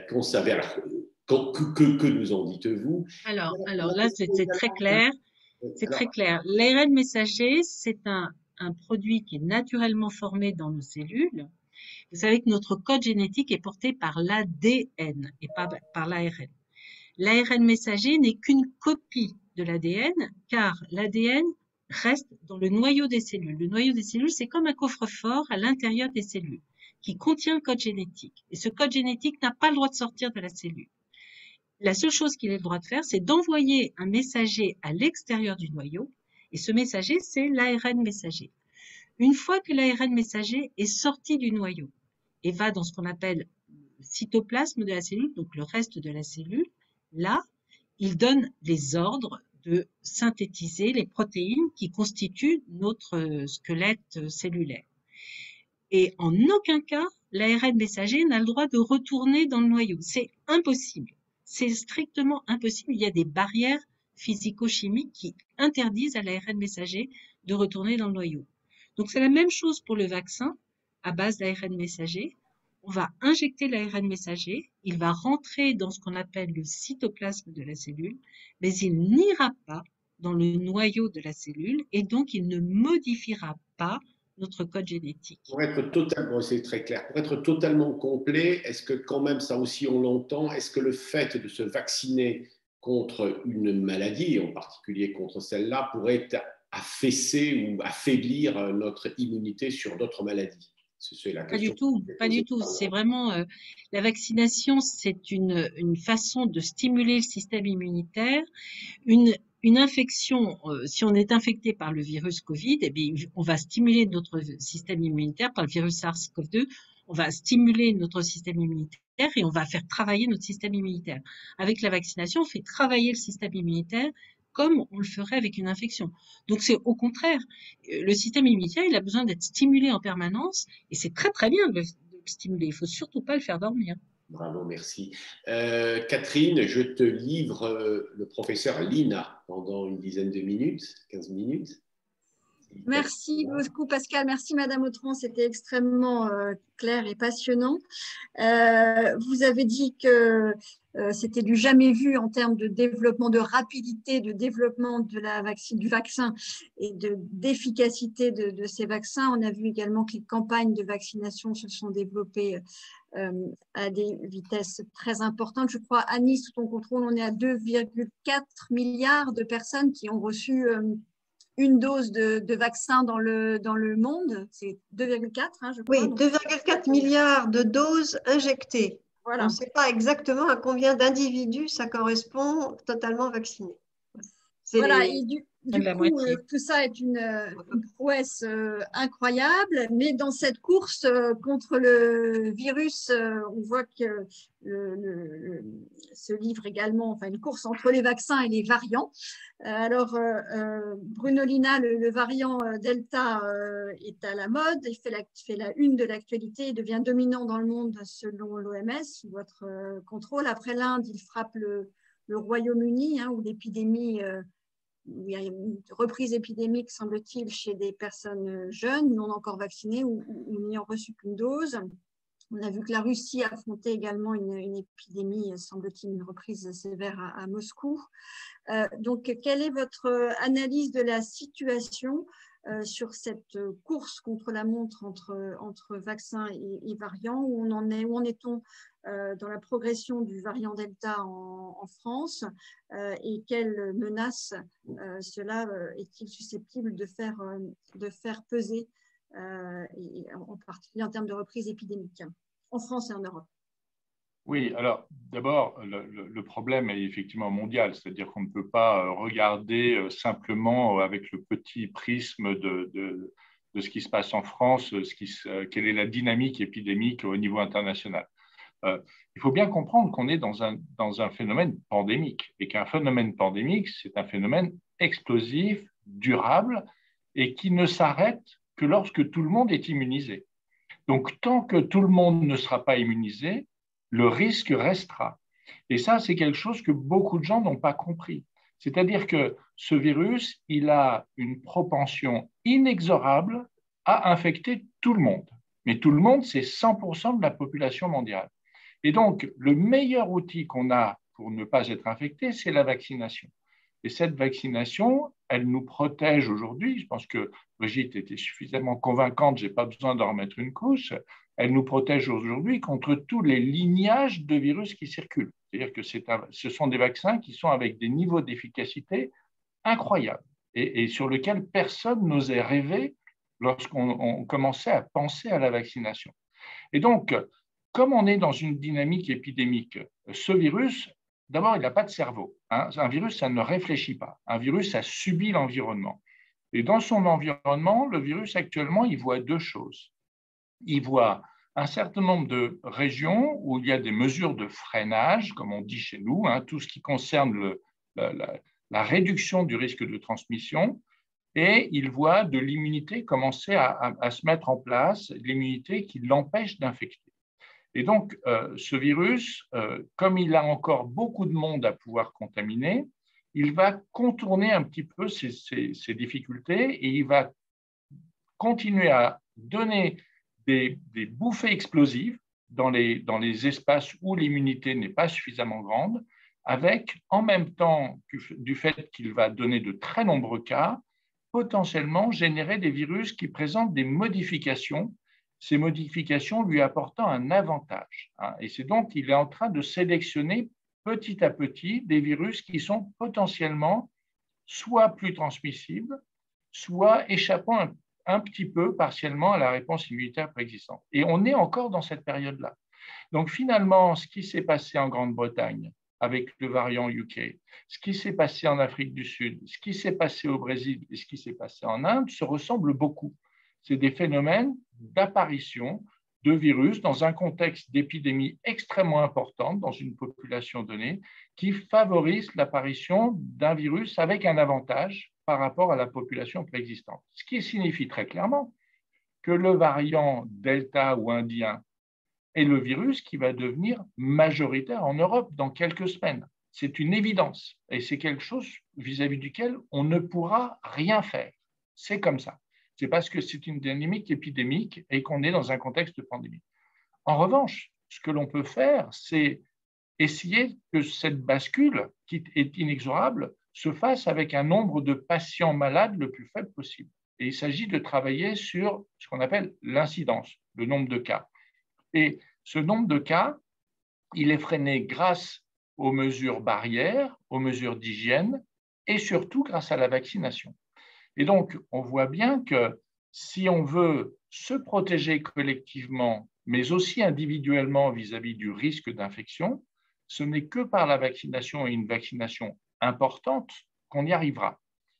Qu'on s'avère... Que nous en dites-vous? Alors là, c'est très clair. C'est très clair. L'ARN messager, c'est un produit qui est naturellement formé dans nos cellules Vous savez que notre code génétique est porté par l'ADN et pas par l'ARN. L'ARN messager n'est qu'une copie de l'ADN, car l'ADN reste dans le noyau des cellules. Le noyau des cellules, c'est comme un coffre-fort à l'intérieur des cellules qui contient un code génétique. Et ce code génétique n'a pas le droit de sortir de la cellule. La seule chose qu'il ait le droit de faire, c'est d'envoyer un messager à l'extérieur du noyau. Et ce messager, c'est l'ARN messager. Une fois que l'ARN messager est sorti du noyau et va dans ce qu'on appelle le cytoplasme de la cellule, donc le reste de la cellule, là, il donne les ordres de synthétiser les protéines qui constituent notre squelette cellulaire. Et en aucun cas, l'ARN messager n'a le droit de retourner dans le noyau. C'est impossible. C'est strictement impossible. Il y a des barrières physico-chimiques qui interdisent à l'ARN messager de retourner dans le noyau. Donc, c'est la même chose pour le vaccin à base d'ARN messager. On va injecter l'ARN messager, il va rentrer dans ce qu'on appelle le cytoplasme de la cellule, mais il n'ira pas dans le noyau de la cellule et donc il ne modifiera pas notre code génétique. Pour être totalement, c'est très clair, pour être totalement complet, est-ce que quand même, ça aussi on l'entend, est-ce que le fait de se vacciner contre une maladie, en particulier contre celle-là, pourrait affaisser ou affaiblir notre immunité sur d'autres maladies? C'est la question. Pas du tout. C'est vraiment la vaccination, c'est une façon de stimuler le système immunitaire. Une infection, si on est infecté par le virus Covid, eh bien, on va stimuler notre système immunitaire par le virus SARS-CoV-2. On va stimuler notre système immunitaire et on va faire travailler notre système immunitaire. Avec la vaccination, on fait travailler le système immunitaire comme on le ferait avec une infection. Donc c'est au contraire, le système immunitaire, il a besoin d'être stimulé en permanence et c'est très très bien de le stimuler. Il ne faut surtout pas le faire dormir. Bravo, merci. Catherine, je te livre le professeur Lina pendant une dizaine de minutes, 15 minutes. Merci beaucoup Pascal, merci Madame Autran, c'était extrêmement clair et passionnant. Vous avez dit que c'était du jamais vu en termes de développement, de rapidité, de développement de du vaccin et d'efficacité de ces vaccins. On a vu également que les campagnes de vaccination se sont développées à des vitesses très importantes. Je crois, Annie, sous ton contrôle, on est à 2,4 milliards de personnes qui ont reçu une dose de vaccin dans le monde. C'est 2,4, hein, je crois. Oui, 2,4 milliards de doses injectées. Voilà. On ne sait pas exactement à combien d'individus ça correspond totalement vaccinés. Voilà, et du coup, tout ça est une prouesse incroyable, mais dans cette course contre le virus, on voit que se livre également une course entre les vaccins et les variants. Alors, Bruno Lina, le variant Delta est à la mode, il fait la une de l'actualité, il devient dominant dans le monde selon l'OMS, sous votre contrôle. Après l'Inde, il frappe le Royaume-Uni, où l'épidémie... il y a une reprise épidémique, semble-t-il, chez des personnes jeunes, non encore vaccinées ou n'ayant reçu qu'une dose. On a vu que la Russie affrontait également une épidémie, semble-t-il, une reprise sévère à Moscou. Donc, quelle est votre analyse de la situation sur cette course contre la montre entre vaccins et variants? Où en est-on dans la progression du variant Delta en France et quelles menaces cela est-il susceptible de faire peser, en particulier en termes de reprise épidémique en France et en Europe? Oui, alors d'abord, le problème est effectivement mondial, c'est-à-dire qu'on ne peut pas regarder simplement avec le petit prisme de ce qui se passe en France, quelle est la dynamique épidémique au niveau international. Il faut bien comprendre qu'on est dans un phénomène pandémique et qu'un phénomène pandémique, c'est un phénomène explosif, durable et qui ne s'arrête que lorsque tout le monde est immunisé. Donc, tant que tout le monde ne sera pas immunisé, le risque restera. Et ça, c'est quelque chose que beaucoup de gens n'ont pas compris. C'est-à-dire que ce virus, il a une propension inexorable à infecter tout le monde. Mais tout le monde, c'est 100% de la population mondiale. Et donc, le meilleur outil qu'on a pour ne pas être infecté, c'est la vaccination. Et cette vaccination, elle nous protège aujourd'hui. Je pense que Brigitte était suffisamment convaincante, je n'ai pas besoin d'en remettre une couche. elle nous protège aujourd'hui contre tous les lignages de virus qui circulent. C'est-à-dire que ce sont des vaccins qui sont avec des niveaux d'efficacité incroyables et sur lesquels personne n'osait rêver lorsqu'on commençait à penser à la vaccination. Et donc, comme on est dans une dynamique épidémique, ce virus, d'abord, il n'a pas de cerveau. Hein. Un virus, ça ne réfléchit pas. Un virus, ça subit l'environnement. Et dans son environnement, le virus, actuellement, il voit deux choses. Il voit un certain nombre de régions où il y a des mesures de freinage, comme on dit chez nous, hein, tout ce qui concerne la réduction du risque de transmission, et il voit de l'immunité commencer à se mettre en place, l'immunité qui l'empêche d'infecter. Et donc, ce virus, comme il a encore beaucoup de monde à pouvoir contaminer, il va contourner un petit peu ces difficultés et il va continuer à donner des bouffées explosives dans les espaces où l'immunité n'est pas suffisamment grande, avec, en même temps, du fait qu'il va donner de très nombreux cas, potentiellement générer des virus qui présentent des modifications, ces modifications lui apportant un avantage. Et c'est donc qu'il est en train de sélectionner petit à petit des virus qui sont potentiellement soit plus transmissibles, soit échappant un petit peu partiellement à la réponse immunitaire préexistante. Et on est encore dans cette période-là. Donc finalement, ce qui s'est passé en Grande-Bretagne avec le variant UK, ce qui s'est passé en Afrique du Sud, ce qui s'est passé au Brésil et ce qui s'est passé en Inde se ressemblent beaucoup. C'est des phénomènes d'apparition de virus dans un contexte d'épidémie extrêmement importante dans une population donnée qui favorise l'apparition d'un virus avec un avantage par rapport à la population préexistante. Ce qui signifie très clairement que le variant Delta ou indien est le virus qui va devenir majoritaire en Europe dans quelques semaines. C'est une évidence et c'est quelque chose vis-à-vis duquel on ne pourra rien faire. C'est comme ça. C'est parce que c'est une dynamique épidémique et qu'on est dans un contexte de pandémie. En revanche, ce que l'on peut faire, c'est essayer que cette bascule, qui est inexorable, se fasse avec un nombre de patients malades le plus faible possible. Et il s'agit de travailler sur ce qu'on appelle l'incidence, le nombre de cas. Et ce nombre de cas, il est freiné grâce aux mesures barrières, aux mesures d'hygiène et surtout grâce à la vaccination. Et donc, on voit bien que si on veut se protéger collectivement, mais aussi individuellement vis-à-vis du risque d'infection, ce n'est que par la vaccination et une vaccination importante qu'on y arrivera.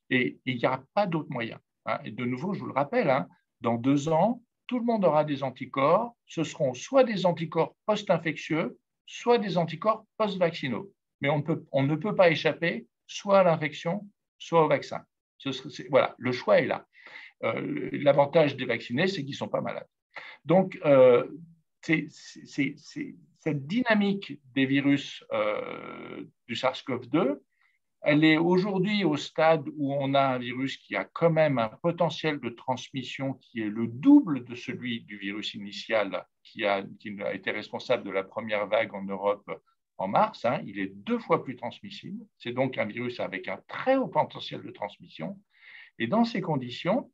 Et il n'y a pas d'autre moyen. Et de nouveau, je vous le rappelle, dans 2 ans, tout le monde aura des anticorps. Ce seront soit des anticorps post-infectieux, soit des anticorps post-vaccinaux. Mais on ne peut pas échapper soit à l'infection, soit au vaccin. Voilà, le choix est là. L'avantage des vaccinés, c'est qu'ils ne sont pas malades. Donc, cette dynamique des virus du SARS-CoV-2, elle est aujourd'hui au stade où on a un virus qui a quand même un potentiel de transmission qui est le double de celui du virus initial qui a été responsable de la première vague en Europe en mars. Il est 2 fois plus transmissible. C'est donc un virus avec un très haut potentiel de transmission. Et dans ces conditions,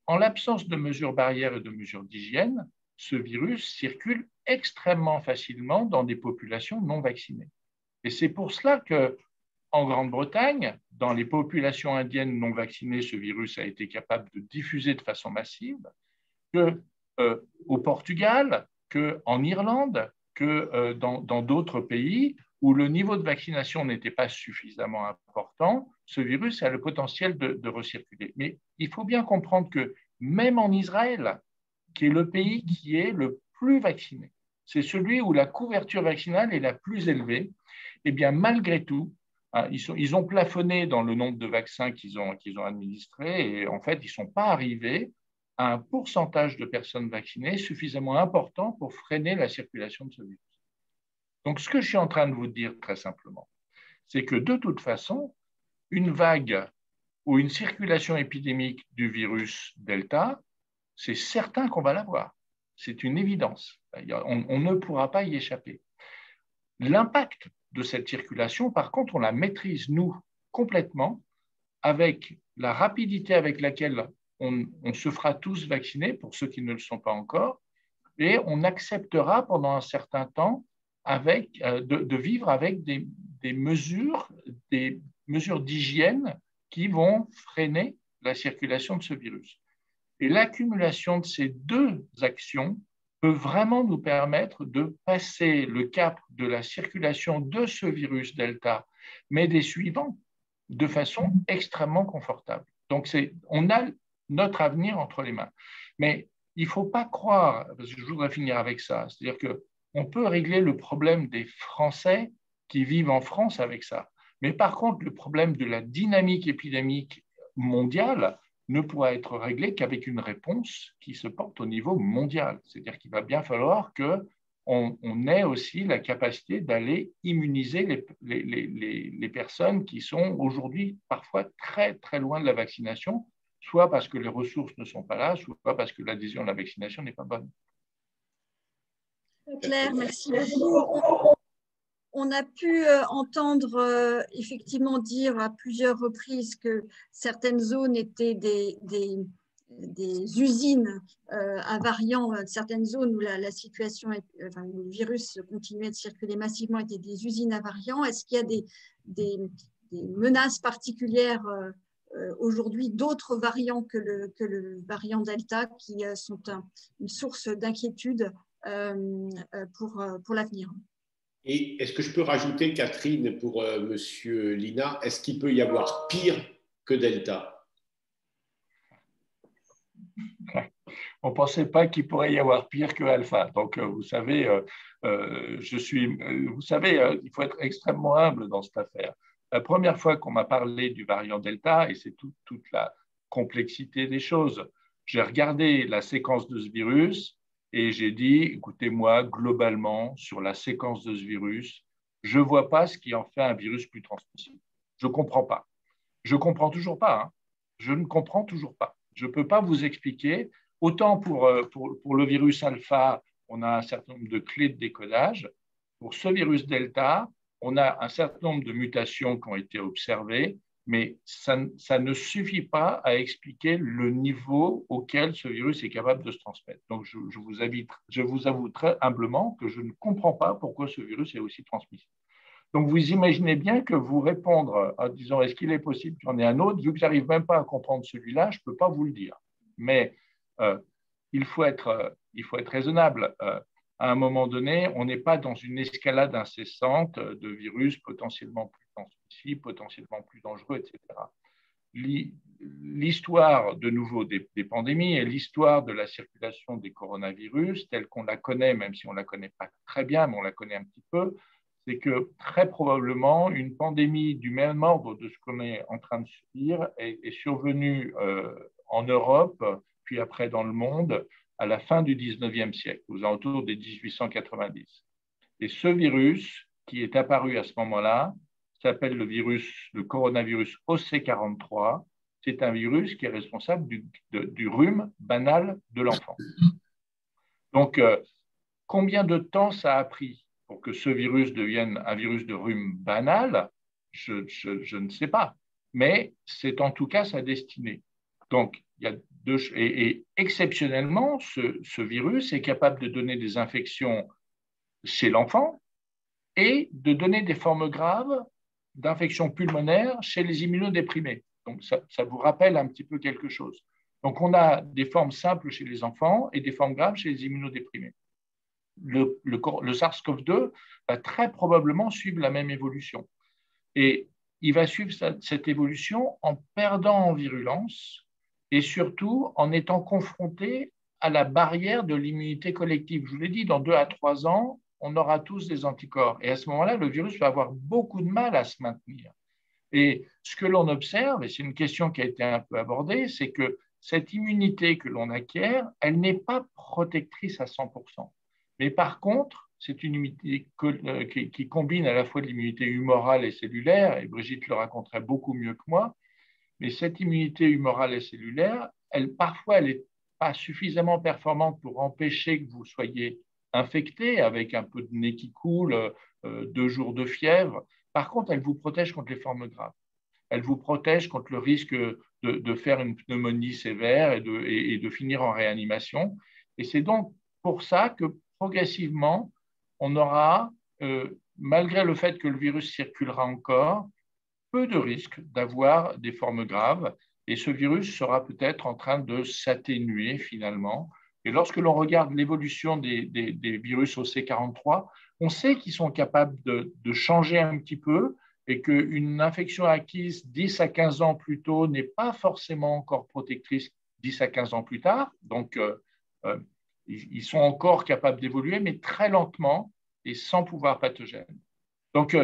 en l'absence de mesures barrières et de mesures d'hygiène, ce virus circule extrêmement facilement dans des populations non vaccinées. Et c'est pour cela qu'en Grande-Bretagne, dans les populations indiennes non vaccinées, ce virus a été capable de diffuser de façon massive, qu'au Portugal, qu'en Irlande, que dans d'autres pays où le niveau de vaccination n'était pas suffisamment important, ce virus a le potentiel de recirculer. Mais il faut bien comprendre que même en Israël, qui est le pays qui est le plus vacciné, c'est celui où la couverture vaccinale est la plus élevée, et bien malgré tout, ils ont plafonné dans le nombre de vaccins qu'ils ont administrés et en fait, ils ne sont pas arrivés à un pourcentage de personnes vaccinées suffisamment important pour freiner la circulation de ce virus. Donc, ce que je suis en train de vous dire très simplement, c'est que de toute façon, une vague ou une circulation épidémique du virus Delta, c'est certain qu'on va l'avoir. C'est une évidence. On ne pourra pas y échapper. L'impact de cette circulation, par contre, on la maîtrise, nous, complètement, avec la rapidité avec laquelle on se fera tous vacciner, pour ceux qui ne le sont pas encore, et on acceptera pendant un certain temps de vivre avec des mesures d'hygiène qui vont freiner la circulation de ce virus. Et l'accumulation de ces deux actions peut vraiment nous permettre de passer le cap de la circulation de ce virus Delta, mais des suivants, de façon extrêmement confortable. Donc, on a notre avenir entre les mains. Mais il ne faut pas croire, parce que je voudrais finir avec ça, c'est-à-dire qu'on peut régler le problème des Français qui vivent en France avec ça. Mais par contre, le problème de la dynamique épidémique mondiale ne pourra être réglé qu'avec une réponse qui se porte au niveau mondial. C'est-à-dire qu'il va bien falloir qu'on ait aussi la capacité d'aller immuniser les personnes qui sont aujourd'hui parfois très, très loin de la vaccination, soit parce que les ressources ne sont pas là, soit parce que l'adhésion à la vaccination n'est pas bonne. Claire, merci beaucoup. On a pu entendre effectivement dire à plusieurs reprises que certaines zones étaient des usines à variants, certaines zones où la situation, le virus continuait de circuler massivement étaient des usines à variants. Est-ce qu'il y a des menaces particulières aujourd'hui, d'autres variants que le variant Delta qui sont une source d'inquiétude pour l'avenir? Et est-ce que je peux rajouter, Catherine, pour Monsieur Lina, est-ce qu'il peut y avoir pire que Delta? On ne pensait pas qu'il pourrait y avoir pire que Alpha. Donc, vous savez, il faut être extrêmement humble dans cette affaire. La première fois qu'on m'a parlé du variant Delta, et c'est toute la complexité des choses, j'ai regardé la séquence de ce virus et j'ai dit, écoutez-moi, globalement, sur la séquence de ce virus, je ne vois pas ce qui en fait un virus plus transmissible. Je ne comprends pas. Je ne comprends toujours pas. Hein. Je ne comprends toujours pas. Je ne peux pas vous expliquer. Autant pour le virus alpha, on a un certain nombre de clés de décodage. Pour ce virus delta, on a un certain nombre de mutations qui ont été observées, mais ça ne suffit pas à expliquer le niveau auquel ce virus est capable de se transmettre. Donc, je vous avoue très humblement que je ne comprends pas pourquoi ce virus est aussi transmissible. Donc, vous imaginez bien que vous répondre en disant « est-ce qu'il est possible qu'il y en ait un autre ?» Vu que je n'arrive même pas à comprendre celui-là, je ne peux pas vous le dire. Mais il faut être raisonnable. À un moment donné, on n'est pas dans une escalade incessante de virus potentiellement plus transmissibles, potentiellement plus dangereux, etc. L'histoire, de nouveau, des pandémies et l'histoire de la circulation des coronavirus, telle qu'on la connaît, même si on ne la connaît pas très bien, mais on la connaît un petit peu, c'est que très probablement, une pandémie du même ordre de ce qu'on est en train de subir est survenue en Europe, puis après dans le monde, à la fin du 19e siècle, aux alentours des 1890. Et ce virus qui est apparu à ce moment-là s'appelle le coronavirus OC43. C'est un virus qui est responsable du rhume banal de l'enfant. Donc, combien de temps ça a pris pour que ce virus devienne un virus de rhume banal? Je ne sais pas, mais c'est en tout cas sa destinée. Donc, il y a et exceptionnellement, ce virus est capable de donner des infections chez l'enfant et de donner des formes graves d'infections pulmonaires chez les immunodéprimés. Donc, ça vous rappelle un petit peu quelque chose. Donc, on a des formes simples chez les enfants et des formes graves chez les immunodéprimés. Le SARS-CoV-2 va très probablement suivre la même évolution. Et il va suivre cette évolution en perdant en virulence et surtout en étant confronté à la barrière de l'immunité collective. Je vous l'ai dit, dans 2 à 3 ans, on aura tous des anticorps. Et à ce moment-là, le virus va avoir beaucoup de mal à se maintenir. Et ce que l'on observe, et c'est une question qui a été un peu abordée, c'est que cette immunité que l'on acquiert, elle n'est pas protectrice à 100%. Mais par contre, c'est une immunité qui combine à la fois de l'immunité humorale et cellulaire, et Brigitte le raconterait beaucoup mieux que moi, mais cette immunité humorale et cellulaire, parfois, elle n'est pas suffisamment performante pour empêcher que vous soyez infecté avec un peu de nez qui coule, 2 jours de fièvre. Par contre, elle vous protège contre les formes graves. Elle vous protège contre le risque de faire une pneumonie sévère et de finir en réanimation. Et c'est donc pour ça que progressivement, on aura, malgré le fait que le virus circulera encore, peu de risques d'avoir des formes graves. Et ce virus sera peut-être en train de s'atténuer finalement. Et lorsque l'on regarde l'évolution des virus OC43, on sait qu'ils sont capables de changer un petit peu et qu'une infection acquise 10 à 15 ans plus tôt n'est pas forcément encore protectrice 10 à 15 ans plus tard. Donc, ils sont encore capables d'évoluer, mais très lentement et sans pouvoir pathogène. Donc,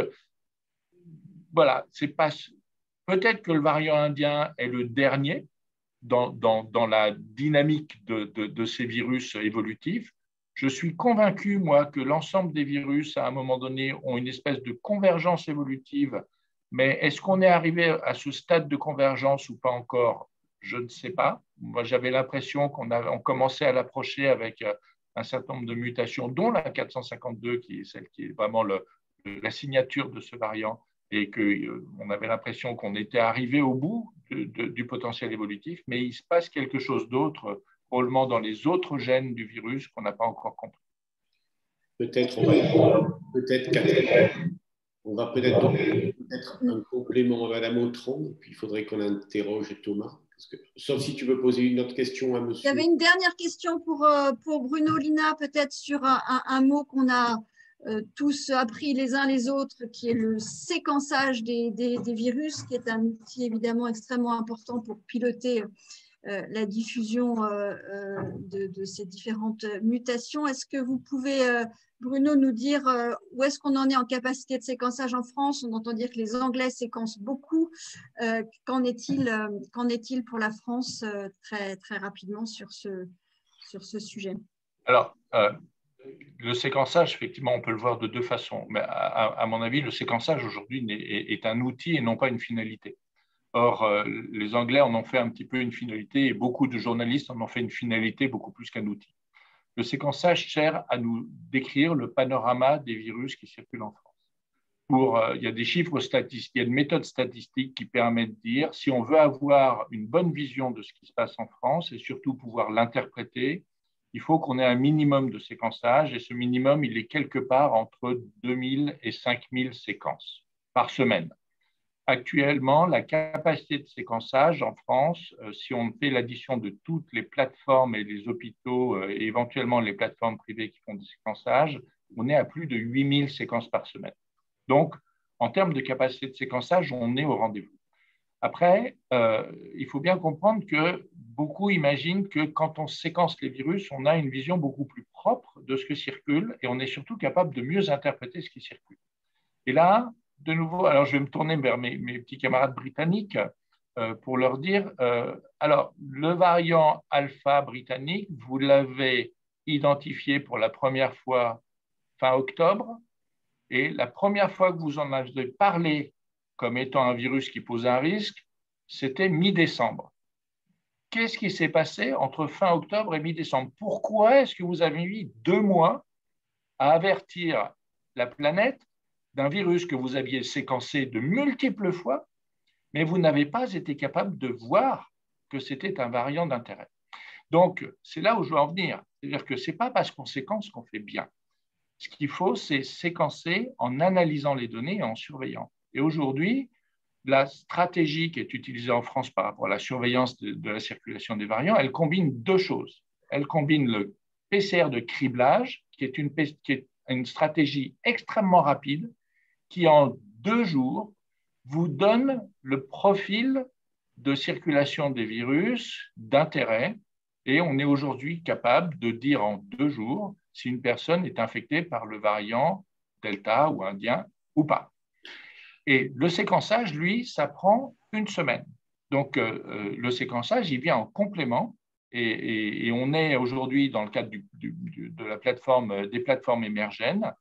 voilà, c'est pas... Peut-être que le variant indien est le dernier dans la dynamique de ces virus évolutifs. Je suis convaincu, moi, que l'ensemble des virus, à un moment donné, ont une espèce de convergence évolutive. Mais est-ce qu'on est arrivé à ce stade de convergence ou pas encore? Je ne sais pas. Moi, j'avais l'impression qu'on commençait à l'approcher avec un certain nombre de mutations, dont la 452, qui est celle qui est vraiment la signature de ce variant, et qu'on avait l'impression qu'on était arrivé au bout du potentiel évolutif, mais il se passe quelque chose d'autre, probablement dans les autres gènes du virus qu'on n'a pas encore compris. Peut-être on va peut-être un complément à Madame Autran, puis il faudrait qu'on interroge Thomas. Sauf si tu veux poser une autre question à monsieur. Il y avait une dernière question pour Bruno Lina, peut-être sur un mot qu'on a tous appris les uns les autres, qui est le séquençage des virus, qui est un outil évidemment extrêmement important pour piloter la diffusion de ces différentes mutations. Est-ce que vous pouvez, Bruno, nous dire où est-ce qu'on en est en capacité de séquençage en France? On entend dire que les Anglais séquencent beaucoup. Qu'en est-il pour la France très, très rapidement sur ce sujet? Alors, le séquençage, effectivement, on peut le voir de deux façons. Mais à mon avis, le séquençage aujourd'hui est un outil et non pas une finalité. Or, les Anglais en ont fait un petit peu une finalité et beaucoup de journalistes en ont fait une finalité beaucoup plus qu'un outil. Le séquençage sert à nous décrire le panorama des virus qui circulent en France. Il y a des chiffres statistiques, il y a une méthode statistique qui permet de dire si on veut avoir une bonne vision de ce qui se passe en France et surtout pouvoir l'interpréter, il faut qu'on ait un minimum de séquençage et ce minimum, il est quelque part entre 2000 et 5000 séquences par semaine. Actuellement, la capacité de séquençage en France, si on fait l'addition de toutes les plateformes et les hôpitaux et éventuellement les plateformes privées qui font du séquençage, on est à plus de 8000 séquences par semaine. Donc, en termes de capacité de séquençage, on est au rendez-vous. Après, il faut bien comprendre que beaucoup imaginent que quand on séquence les virus, on a une vision beaucoup plus propre de ce qui circule et on est surtout capable de mieux interpréter ce qui circule. Et là, de nouveau, alors je vais me tourner vers mes petits camarades britanniques pour leur dire, alors le variant alpha britannique, vous l'avez identifié pour la première fois fin octobre et la première fois que vous en avez parlé comme étant un virus qui pose un risque, c'était mi-décembre. Qu'est-ce qui s'est passé entre fin octobre et mi-décembre? Pourquoi est-ce que vous avez mis 2 mois à avertir la planète d'un virus que vous aviez séquencé de multiples fois, mais vous n'avez pas été capable de voir que c'était un variant d'intérêt? Donc, c'est là où je veux en venir. C'est-à-dire que ce n'est pas parce qu'on séquence qu'on fait bien. Ce qu'il faut, c'est séquencer en analysant les données et en surveillant. Et aujourd'hui, la stratégie qui est utilisée en France par rapport à la surveillance de la circulation des variants, elle combine 2 choses. Elle combine le PCR de criblage, qui est une stratégie extrêmement rapide, qui en 2 jours vous donne le profil de circulation des virus d'intérêt. Et on est aujourd'hui capable de dire en 2 jours si une personne est infectée par le variant Delta ou indien ou pas. Et le séquençage, lui, ça prend 1 semaine. Donc, le séquençage, il vient en complément. Et on est aujourd'hui dans le cadre de la plateforme, des plateformes émergènes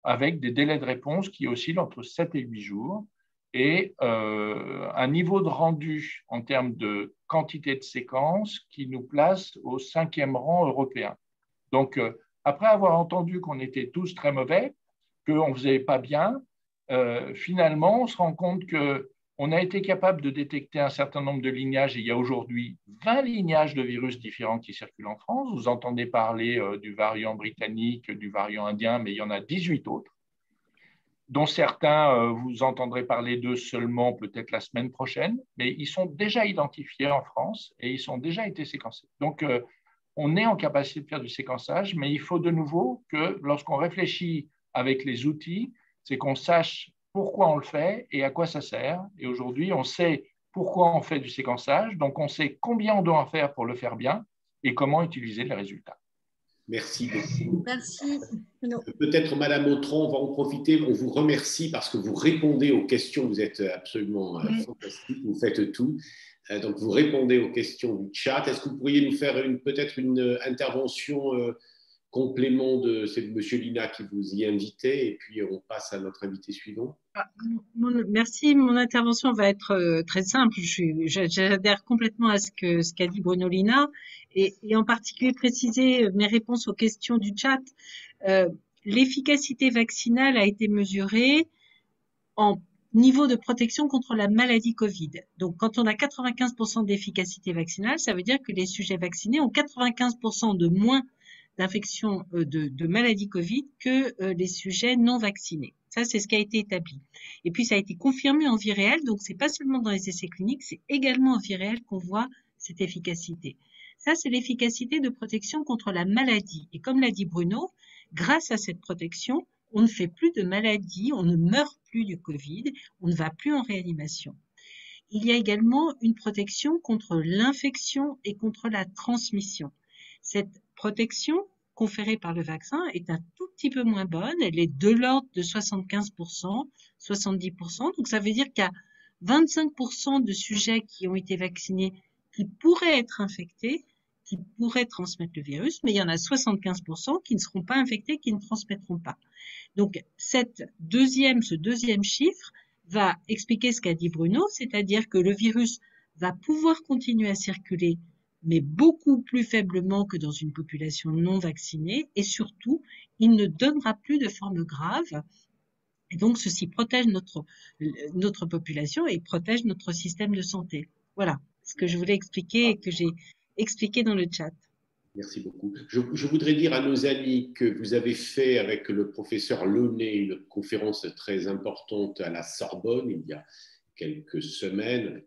avec des délais de réponse qui oscillent entre 7 et 8 jours et un niveau de rendu en termes de quantité de séquences qui nous place au 5e rang européen. Donc, après avoir entendu qu'on était tous très mauvais, qu'on ne faisait pas bien, finalement, on se rend compte qu'on on a été capable de détecter un certain nombre de lignages. Il y a aujourd'hui 20 lignages de virus différents qui circulent en France. Vous entendez parler du variant britannique, du variant indien, mais il y en a 18 autres, dont certains, vous entendrez parler d'eux seulement peut-être la semaine prochaine, mais ils sont déjà identifiés en France et ils ont déjà été séquencés. Donc, on est en capacité de faire du séquençage, mais il faut de nouveau que lorsqu'on réfléchit avec les outils, c'est qu'on sache pourquoi on le fait et à quoi ça sert. Et aujourd'hui, on sait pourquoi on fait du séquençage, donc on sait combien on doit en faire pour le faire bien et comment utiliser les résultats. Merci beaucoup. Merci. Peut-être, Madame Autran, on va en profiter. On vous remercie parce que vous répondez aux questions. Vous êtes absolument fantastique. Vous faites tout. Donc, vous répondez aux questions du chat. Est-ce que vous pourriez nous faire peut-être une intervention complément de M. Lina qui vous y invitait, et puis on passe à notre invité suivant. Merci. Mon intervention va être très simple. J'adhère complètement à ce qu'a dit Bruno Lina et en particulier préciser mes réponses aux questions du chat. L'efficacité vaccinale a été mesurée en niveau de protection contre la maladie Covid. Donc, quand on a 95% d'efficacité vaccinale, ça veut dire que les sujets vaccinés ont 95% de moins d'infection de maladie Covid que les sujets non vaccinés. Ça, c'est ce qui a été établi. Et puis, ça a été confirmé en vie réelle. Donc, c'est pas seulement dans les essais cliniques, c'est également en vie réelle qu'on voit cette efficacité. Ça, c'est l'efficacité de protection contre la maladie. Et comme l'a dit Bruno, grâce à cette protection, on ne fait plus de maladie, on ne meurt plus du Covid, on ne va plus en réanimation. Il y a également une protection contre l'infection et contre la transmission. Cette protection conférée par le vaccin est un tout petit peu moins bonne. Elle est de l'ordre de 75%, 70%. Donc, ça veut dire qu'il y a 25% de sujets qui ont été vaccinés qui pourraient être infectés, qui pourraient transmettre le virus, mais il y en a 75% qui ne seront pas infectés, qui ne transmettront pas. Donc, ce deuxième chiffre va expliquer ce qu'a dit Bruno, c'est-à-dire que le virus va pouvoir continuer à circuler, mais beaucoup plus faiblement que dans une population non vaccinée, et surtout, il ne donnera plus de formes graves. Et donc, ceci protège notre population et protège notre système de santé. Voilà ce que je voulais expliquer et que j'ai expliqué dans le chat. Merci beaucoup. Je voudrais dire à nos amis que vous avez fait avec le professeur Launay une conférence très importante à la Sorbonne il y a quelques semaines,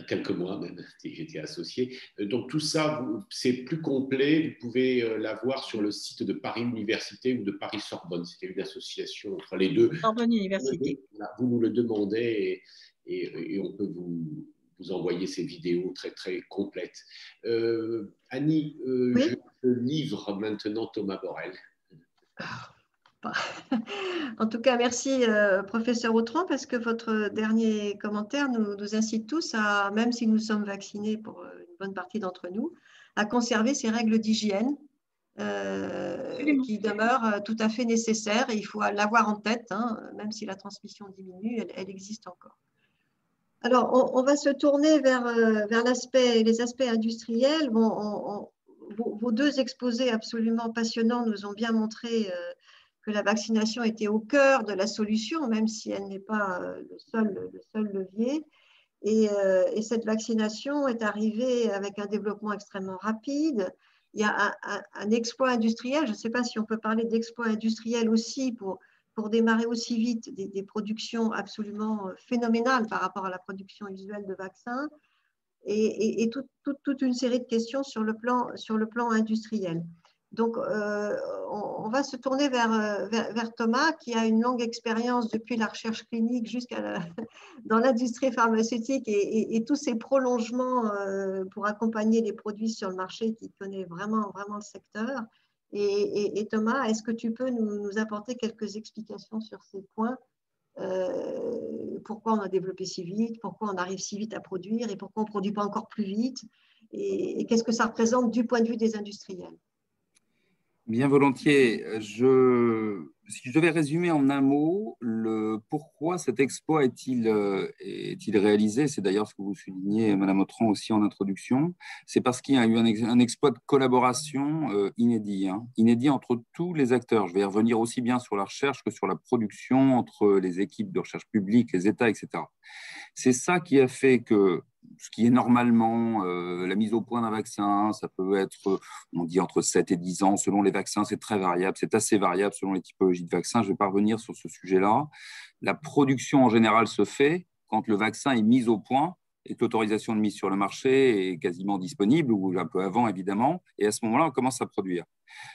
quelques mois même, j'étais associé. Donc tout ça, c'est plus complet. Vous pouvez l'avoir sur le site de Paris Université ou de Paris Sorbonne. C'était une association entre les deux. Sorbonne Université. Vous nous le demandez et on peut vous envoyer ces vidéos très, très complètes. Annie, oui. Je livre maintenant Thomas Borel. En tout cas, merci professeur Autran, parce que votre dernier commentaire nous incite tous, même si nous sommes vaccinés pour une bonne partie d'entre nous, à conserver ces règles d'hygiène qui demeurent tout à fait nécessaires et il faut l'avoir en tête, hein, même si la transmission diminue, elle existe encore. Alors, on va se tourner vers les aspects industriels. Bon, vos deux exposés absolument passionnants nous ont bien montré que la vaccination était au cœur de la solution, même si elle n'est pas le seul levier. Et cette vaccination est arrivée avec un développement extrêmement rapide. Il y a un exploit industriel, je ne sais pas si on peut parler d'exploit industriel aussi pour démarrer aussi vite des productions absolument phénoménales par rapport à la production usuelle de vaccins et toute une série de questions sur le plan industriel. Donc, on va se tourner vers Thomas, qui a une longue expérience depuis la recherche clinique dans l'industrie pharmaceutique et tous ces prolongements pour accompagner les produits sur le marché, qui connaît vraiment, vraiment le secteur. Et Thomas, est-ce que tu peux nous apporter quelques explications sur ces points? Pourquoi on a développé si vite, pourquoi on arrive si vite à produire et pourquoi on ne produit pas encore plus vite et qu'est-ce que ça représente du point de vue des industriels? Bien volontiers. Je Si je devais résumer en un mot, pourquoi cet exploit est-il réalisé, c'est d'ailleurs ce que vous soulignez, Madame Autran, aussi en introduction, c'est parce qu'il y a eu un exploit de collaboration inédit, inédit entre tous les acteurs. Je vais y revenir aussi bien sur la recherche que sur la production, entre les équipes de recherche publique, les États, etc. C'est ça qui a fait que ce qui est normalement la mise au point d'un vaccin, ça peut être, on dit entre 7 et 10 ans, selon les vaccins, c'est très variable, c'est assez variable selon les typologies de vaccins. Je ne vais pas revenir sur ce sujet-là. La production en général se fait quand le vaccin est mis au point et que l'autorisation de mise sur le marché est quasiment disponible, ou un peu avant évidemment, et à ce moment-là, on commence à produire.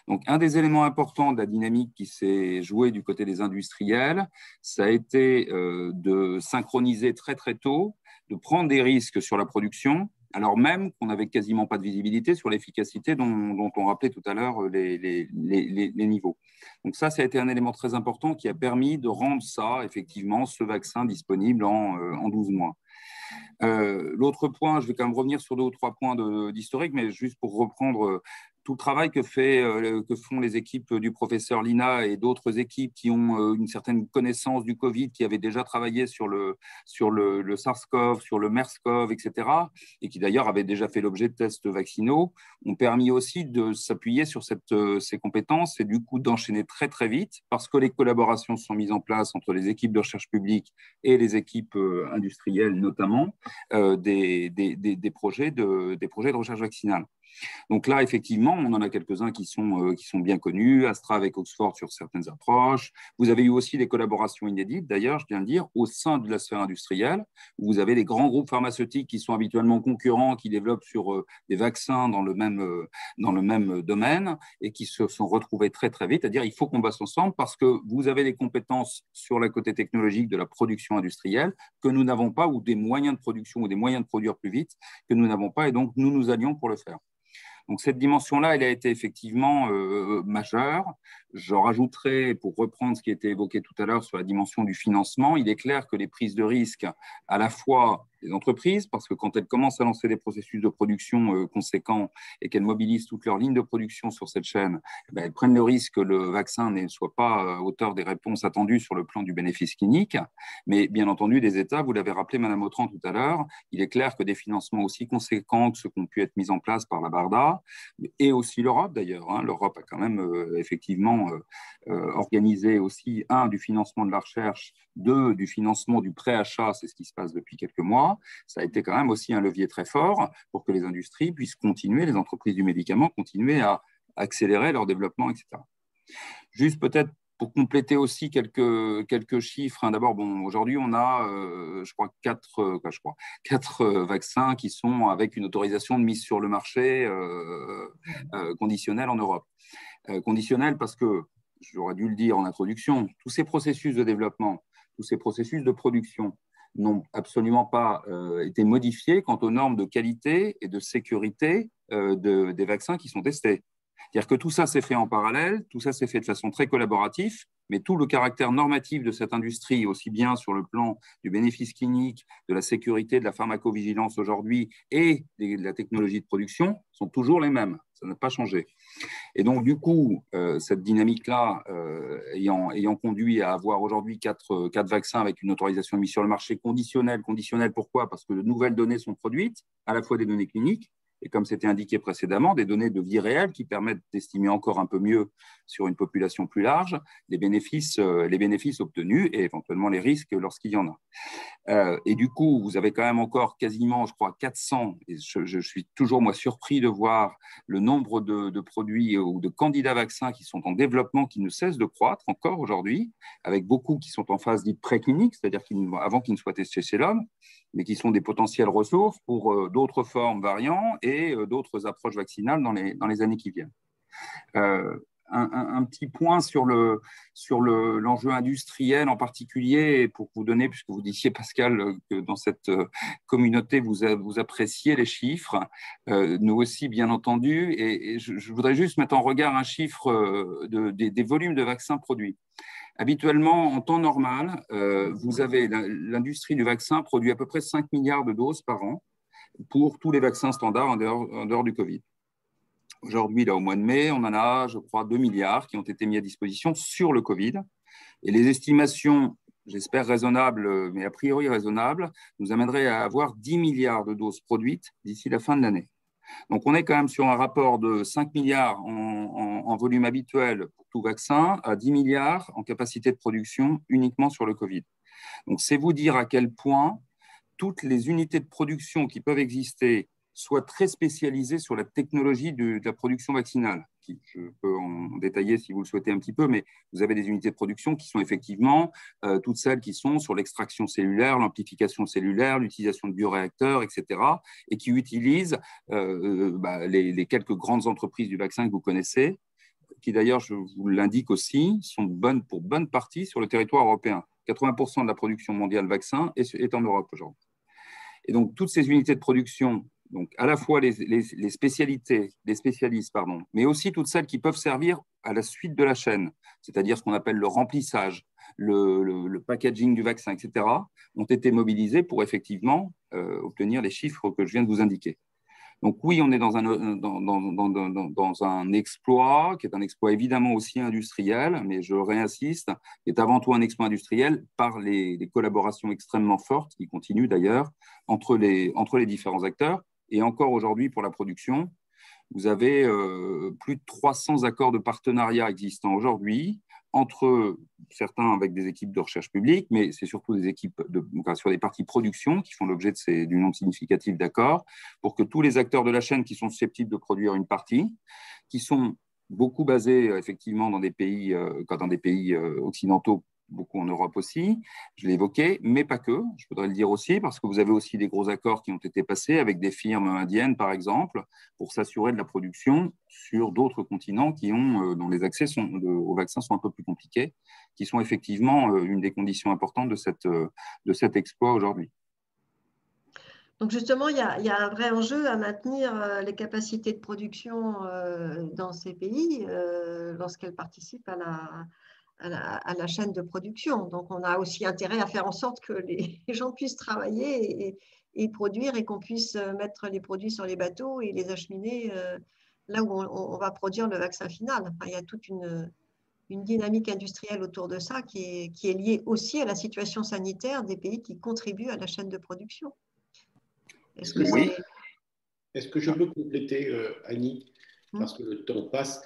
Donc, un des éléments importants de la dynamique qui s'est jouée du côté des industriels, ça a été de synchroniser très très tôt, de prendre des risques sur la production, alors même qu'on n'avait quasiment pas de visibilité sur l'efficacité dont on rappelait tout à l'heure les niveaux. Donc ça a été un élément très important qui a permis de rendre ça, effectivement, ce vaccin disponible en 12 mois. L'autre point, je vais quand même revenir sur 2 ou 3 points d'historique, mais juste pour reprendre tout le travail que font les équipes du professeur Lina et d'autres équipes qui ont une certaine connaissance du Covid, qui avaient déjà travaillé sur le SARS-CoV, sur le MERS-CoV, etc., et qui d'ailleurs avaient déjà fait l'objet de tests vaccinaux, ont permis aussi de s'appuyer sur ces compétences et du coup d'enchaîner très très vite, parce que les collaborations sont mises en place entre les équipes de recherche publique et les équipes industrielles notamment, des projets de recherche vaccinale. Donc là, effectivement, on en a quelques-uns qui sont bien connus, Astra avec Oxford sur certaines approches. Vous avez eu aussi des collaborations inédites, d'ailleurs, je viens de dire, au sein de la sphère industrielle, où vous avez des grands groupes pharmaceutiques qui sont habituellement concurrents, qui développent sur des vaccins dans le même domaine et qui se sont retrouvés très, très vite. C'est-à-dire, il faut qu'on bosse ensemble parce que vous avez des compétences sur le côté technologique de la production industrielle que nous n'avons pas, ou des moyens de production ou des moyens de produire plus vite que nous n'avons pas, et donc nous allions pour le faire. Donc cette dimension-là, elle a été effectivement majeure. Je rajouterai, pour reprendre ce qui a été évoqué tout à l'heure sur la dimension du financement, il est clair que les prises de risque, à la fois des entreprises, parce que quand elles commencent à lancer des processus de production conséquents et qu'elles mobilisent toutes leurs lignes de production sur cette chaîne, elles prennent le risque que le vaccin ne soit pas à hauteur des réponses attendues sur le plan du bénéfice clinique. Mais bien entendu, des États, vous l'avez rappelé, Madame Autran, tout à l'heure, il est clair que des financements aussi conséquents que ceux qui ont pu être mis en place par la BARDA, et aussi l'Europe d'ailleurs. L'Europe a quand même effectivement organisé aussi, du financement de la recherche, du financement du pré-achat, c'est ce qui se passe depuis quelques mois. Ça a été quand même aussi un levier très fort pour que les industries puissent continuer, les entreprises du médicament, continuer à accélérer leur développement, etc. Juste peut-être pour compléter aussi quelques chiffres, d'abord, aujourd'hui, on a, je crois, 4 vaccins qui sont avec une autorisation de mise sur le marché conditionnelle en Europe. Conditionnelle parce que, j'aurais dû le dire en introduction, tous ces processus de développement, tous ces processus de production n'ont absolument pas été modifiés quant aux normes de qualité et de sécurité des vaccins qui sont testés. C'est-à-dire que tout ça s'est fait en parallèle, tout ça s'est fait de façon très collaborative, mais tout le caractère normatif de cette industrie, aussi bien sur le plan du bénéfice clinique, de la sécurité, de la pharmacovigilance aujourd'hui et de la technologie de production, sont toujours les mêmes. Ça n'a pas changé. Et donc, du coup, cette dynamique-là, ayant conduit à avoir aujourd'hui 4 vaccins avec une autorisation de mise sur le marché conditionnelle. Conditionnelle, pourquoi? Parce que de nouvelles données sont produites, à la fois des données cliniques, et comme c'était indiqué précédemment, des données de vie réelle qui permettent d'estimer encore un peu mieux sur une population plus large les bénéfices obtenus et éventuellement les risques lorsqu'il y en a. Et du coup, vous avez quand même encore quasiment, je crois, 400, et je suis toujours, moi, surpris de voir le nombre de produits ou de candidats vaccins qui sont en développement, qui ne cessent de croître encore aujourd'hui, avec beaucoup qui sont en phase dite préclinique, c'est-à-dire avant qu'ils ne soient testés chez l'homme, mais qui sont des potentielles ressources pour d'autres formes variants et d'autres approches vaccinales dans les années qui viennent. Un petit point sur l'enjeu industriel en particulier, pour vous donner, puisque vous disiez, Pascal, que dans cette communauté, vous appréciez les chiffres, nous aussi, bien entendu, et je voudrais juste mettre en regard un chiffre des volumes de vaccins produits. Habituellement, en temps normal, vous avez l'industrie du vaccin produit à peu près 5 milliards de doses par an pour tous les vaccins standards en dehors du Covid. Aujourd'hui, là, au mois de mai, on en a, je crois, 2 milliards qui ont été mis à disposition sur le Covid. Et les estimations, j'espère raisonnables, mais a priori raisonnables, nous amèneraient à avoir 10 milliards de doses produites d'ici la fin de l'année. Donc, on est quand même sur un rapport de 5 milliards en volume habituel pour tout vaccin à 10 milliards en capacité de production uniquement sur le Covid. Donc, c'est vous dire à quel point toutes les unités de production qui peuvent exister soient très spécialisées sur la technologie de la production vaccinale. Je peux en détailler si vous le souhaitez un petit peu, mais vous avez des unités de production qui sont effectivement toutes celles qui sont sur l'extraction cellulaire, l'amplification cellulaire, l'utilisation de bioréacteurs, etc., et qui utilisent les quelques grandes entreprises du vaccin que vous connaissez, qui d'ailleurs, je vous l'indique aussi, sont pour bonne partie sur le territoire européen. 80% de la production mondiale vaccin est en Europe aujourd'hui. Et donc, toutes ces unités de production, donc à la fois les spécialistes, mais aussi toutes celles qui peuvent servir à la suite de la chaîne, c'est-à-dire ce qu'on appelle le remplissage, le packaging du vaccin, etc., ont été mobilisées pour effectivement obtenir les chiffres que je viens de vous indiquer. Donc oui, on est dans un exploit, qui est un exploit évidemment aussi industriel, mais je réinsiste, qui est avant tout un exploit industriel par les collaborations extrêmement fortes, qui continuent d'ailleurs, entre les différents acteurs. Et encore aujourd'hui, pour la production, vous avez plus de 300 accords de partenariat existants aujourd'hui, entre certains avec des équipes de recherche publique, mais c'est surtout des équipes sur des parties production qui font l'objet du nombre significatif d'accords, pour que tous les acteurs de la chaîne qui sont susceptibles de produire une partie, qui sont beaucoup basés effectivement dans des pays occidentaux, beaucoup en Europe aussi, je l'ai évoqué, mais pas que, je voudrais le dire aussi, parce que vous avez aussi des gros accords qui ont été passés avec des firmes indiennes, par exemple, pour s'assurer de la production sur d'autres continents dont les accès aux vaccins sont un peu plus compliqués, qui sont effectivement une des conditions importantes de cet exploit aujourd'hui. Donc justement, il y a un vrai enjeu à maintenir les capacités de production dans ces pays lorsqu'elles participent à la chaîne de production. Donc, on a aussi intérêt à faire en sorte que les gens puissent travailler et produire et qu'on puisse mettre les produits sur les bateaux et les acheminer là où on va produire le vaccin final. Enfin, il y a toute une dynamique industrielle autour de ça qui est liée aussi à la situation sanitaire des pays qui contribuent à la chaîne de production. Est-ce que je peux compléter, Annie, parce que le temps passe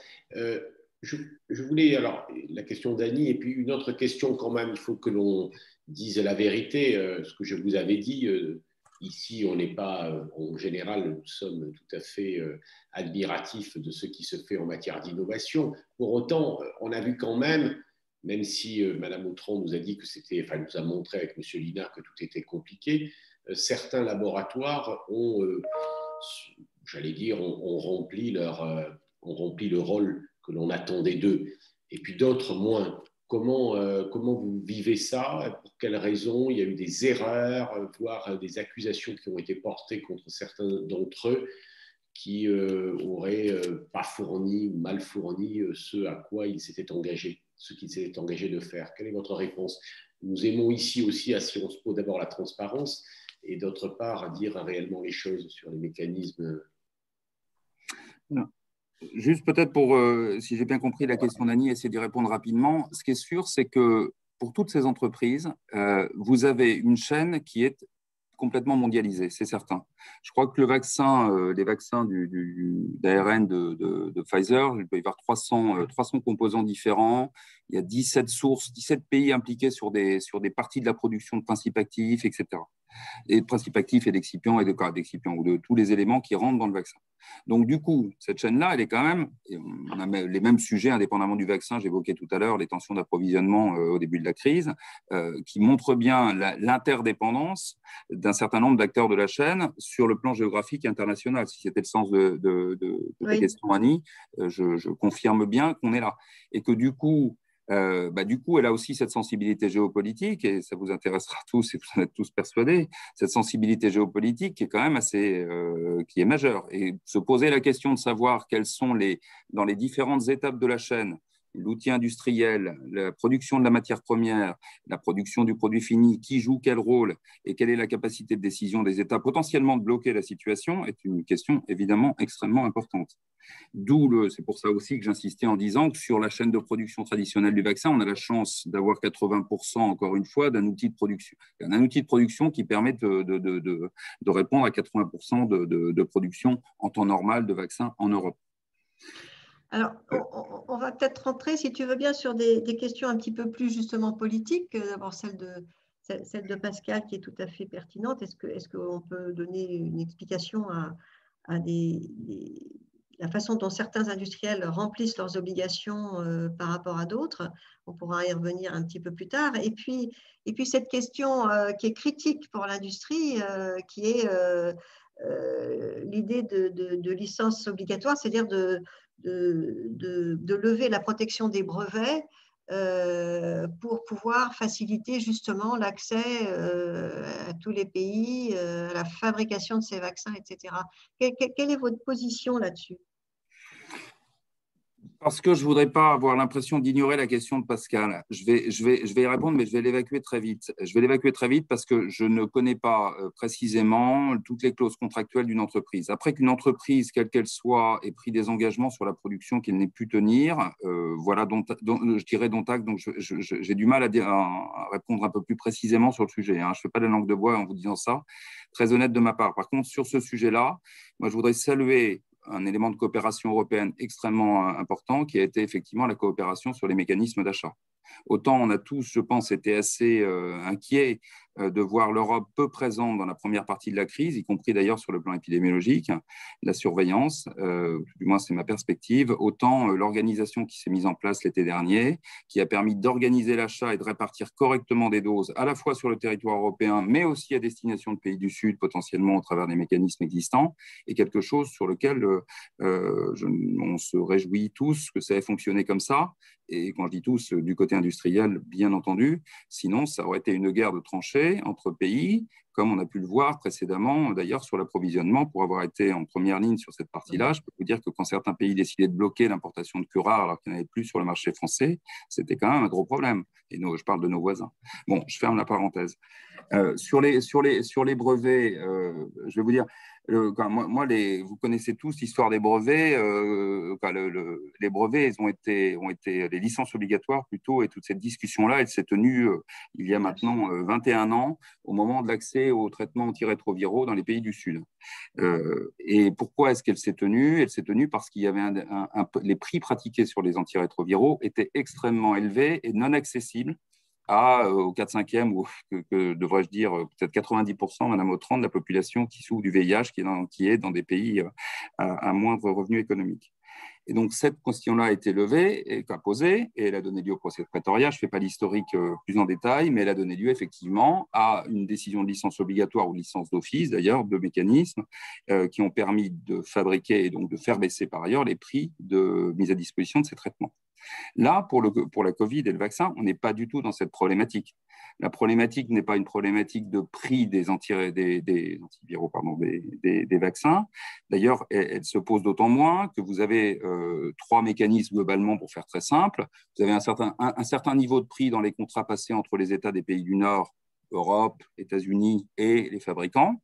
je voulais, alors, la question d'Annie, et puis une autre question quand même, il faut que l'on dise la vérité, ce que je vous avais dit, ici on n'est pas, en général, nous sommes tout à fait admiratifs de ce qui se fait en matière d'innovation. Pour autant, on a vu quand même si Madame Autran nous a dit que nous a montré avec Monsieur Linard que tout était compliqué, certains laboratoires ont rempli le rôle que l'on attendait d'eux, et puis d'autres moins. Comment vous vivez ça? Pour quelles raisons? Il y a eu des erreurs, voire des accusations qui ont été portées contre certains d'entre eux qui auraient pas fourni ou mal fourni ce à quoi ils s'étaient engagés, ce qu'ils s'étaient engagés de faire. Quelle est votre réponse? Nous aimons ici aussi à Sciences Po d'abord la transparence et d'autre part dire réellement les choses sur les mécanismes. Non. Juste peut-être pour, si j'ai bien compris la question d'Annie, essayer d'y répondre rapidement. Ce qui est sûr, c'est que pour toutes ces entreprises, vous avez une chaîne qui est complètement mondialisée, c'est certain. Je crois que les vaccins d'ARN de Pfizer, il peut y avoir 300 composants différents. Il y a 17 sources, 17 pays impliqués sur des parties de la production de principes actifs, etc. Et de principes actifs et d'excipients ou de tous les éléments qui rentrent dans le vaccin. Donc, du coup, cette chaîne-là, elle est quand même, on a les mêmes sujets indépendamment du vaccin, j'évoquais tout à l'heure les tensions d'approvisionnement au début de la crise, qui montrent bien l'interdépendance d'un certain nombre d'acteurs de la chaîne sur le plan géographique international. Si c'était le sens de ta question, Annie, je confirme bien qu'on est là. Et que du coup, elle a aussi cette sensibilité géopolitique, et ça vous intéressera tous, et vous en êtes tous persuadés, cette sensibilité géopolitique qui est quand même qui est majeure. Et se poser la question de savoir quelles sont dans les différentes étapes de la chaîne, l'outil industriel, la production de la matière première, la production du produit fini, qui joue quel rôle et quelle est la capacité de décision des États potentiellement de bloquer la situation est une question évidemment extrêmement importante. C'est pour ça aussi que j'insistais en disant que sur la chaîne de production traditionnelle du vaccin, on a la chance d'avoir 80% encore une fois d'un outil de production qui permet de répondre à 80% de production en temps normal de vaccins en Europe. Alors, on va peut-être rentrer, si tu veux bien, sur des questions un petit peu plus justement politiques. D'abord, celle de Pascal qui est tout à fait pertinente. Est-ce qu'on peut donner une explication à la façon dont certains industriels remplissent leurs obligations par rapport à d'autres? On pourra y revenir un petit peu plus tard. Et puis cette question qui est critique pour l'industrie, qui est l'idée de licence obligatoire, c'est-à-dire de lever la protection des brevets pour pouvoir faciliter justement l'accès à tous les pays, à la fabrication de ces vaccins, etc. Quelle est votre position là-dessus? Parce que je ne voudrais pas avoir l'impression d'ignorer la question de Pascal. Je vais y répondre, mais je vais l'évacuer très vite. Je vais l'évacuer très vite parce que je ne connais pas précisément toutes les clauses contractuelles d'une entreprise. Après qu'une entreprise, quelle qu'elle soit, ait pris des engagements sur la production qu'elle n'ait pu tenir, voilà, je dirais dont acte. Donc, j'ai du mal à répondre un peu plus précisément sur le sujet. Hein. Je ne fais pas de langue de bois en vous disant ça. Très honnête de ma part. Par contre, sur ce sujet-là, moi, je voudrais saluer un élément de coopération européenne extrêmement important qui a été effectivement la coopération sur les mécanismes d'achat. Autant on a tous, je pense, été assez inquiets de voir l'Europe peu présente dans la première partie de la crise, y compris d'ailleurs sur le plan épidémiologique, la surveillance, du moins c'est ma perspective, autant l'organisation qui s'est mise en place l'été dernier, qui a permis d'organiser l'achat et de répartir correctement des doses, à la fois sur le territoire européen, mais aussi à destination de pays du Sud, potentiellement au travers des mécanismes existants, est quelque chose sur lequel on se réjouit tous que ça ait fonctionné comme ça. Et quand je dis tous, du côté industriel, bien entendu, sinon ça aurait été une guerre de tranchées entre pays, comme on a pu le voir précédemment, d'ailleurs sur l'approvisionnement, pour avoir été en première ligne sur cette partie-là. Je peux vous dire que quand certains pays décidaient de bloquer l'importation de curare alors qu'il n'y en avait plus sur le marché français, c'était quand même un gros problème. Et je parle de nos voisins. Bon, je ferme la parenthèse. Sur les brevets, je vais vous dire, vous connaissez tous l'histoire des brevets. Les brevets, les licences obligatoires plutôt, et toute cette discussion-là, elle s'est tenue il y a maintenant 21 ans, au moment de l'accès aux traitements antirétroviraux dans les pays du Sud. Et pourquoi est-ce qu'elle s'est tenue? Elle s'est tenue parce qu'il y avait les prix pratiqués sur les antirétroviraux étaient extrêmement élevés et non accessibles au 4/5e, ou que devrais-je dire, peut-être 90%, Madame Autrand, de la population qui souffre du VIH, qui est dans des pays à moindre revenu économique. Et donc, cette question-là a été levée et posée, et elle a donné lieu au procès de Pretoria. Je ne fais pas l'historique plus en détail, mais elle a donné lieu effectivement à une décision de licence obligatoire ou licence d'office, d'ailleurs, de mécanismes qui ont permis de fabriquer et donc de faire baisser par ailleurs les prix de mise à disposition de ces traitements. Là, pour la Covid et le vaccin, on n'est pas du tout dans cette problématique. La problématique n'est pas une problématique de prix des antiviraux, des vaccins. D'ailleurs, elle se pose d'autant moins que vous avez 3 mécanismes globalement, pour faire très simple. Vous avez un certain niveau de prix dans les contrats passés entre les États des pays du Nord, Europe, États-Unis et les fabricants.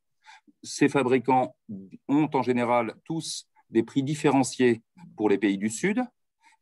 Ces fabricants ont en général tous des prix différenciés pour les pays du Sud,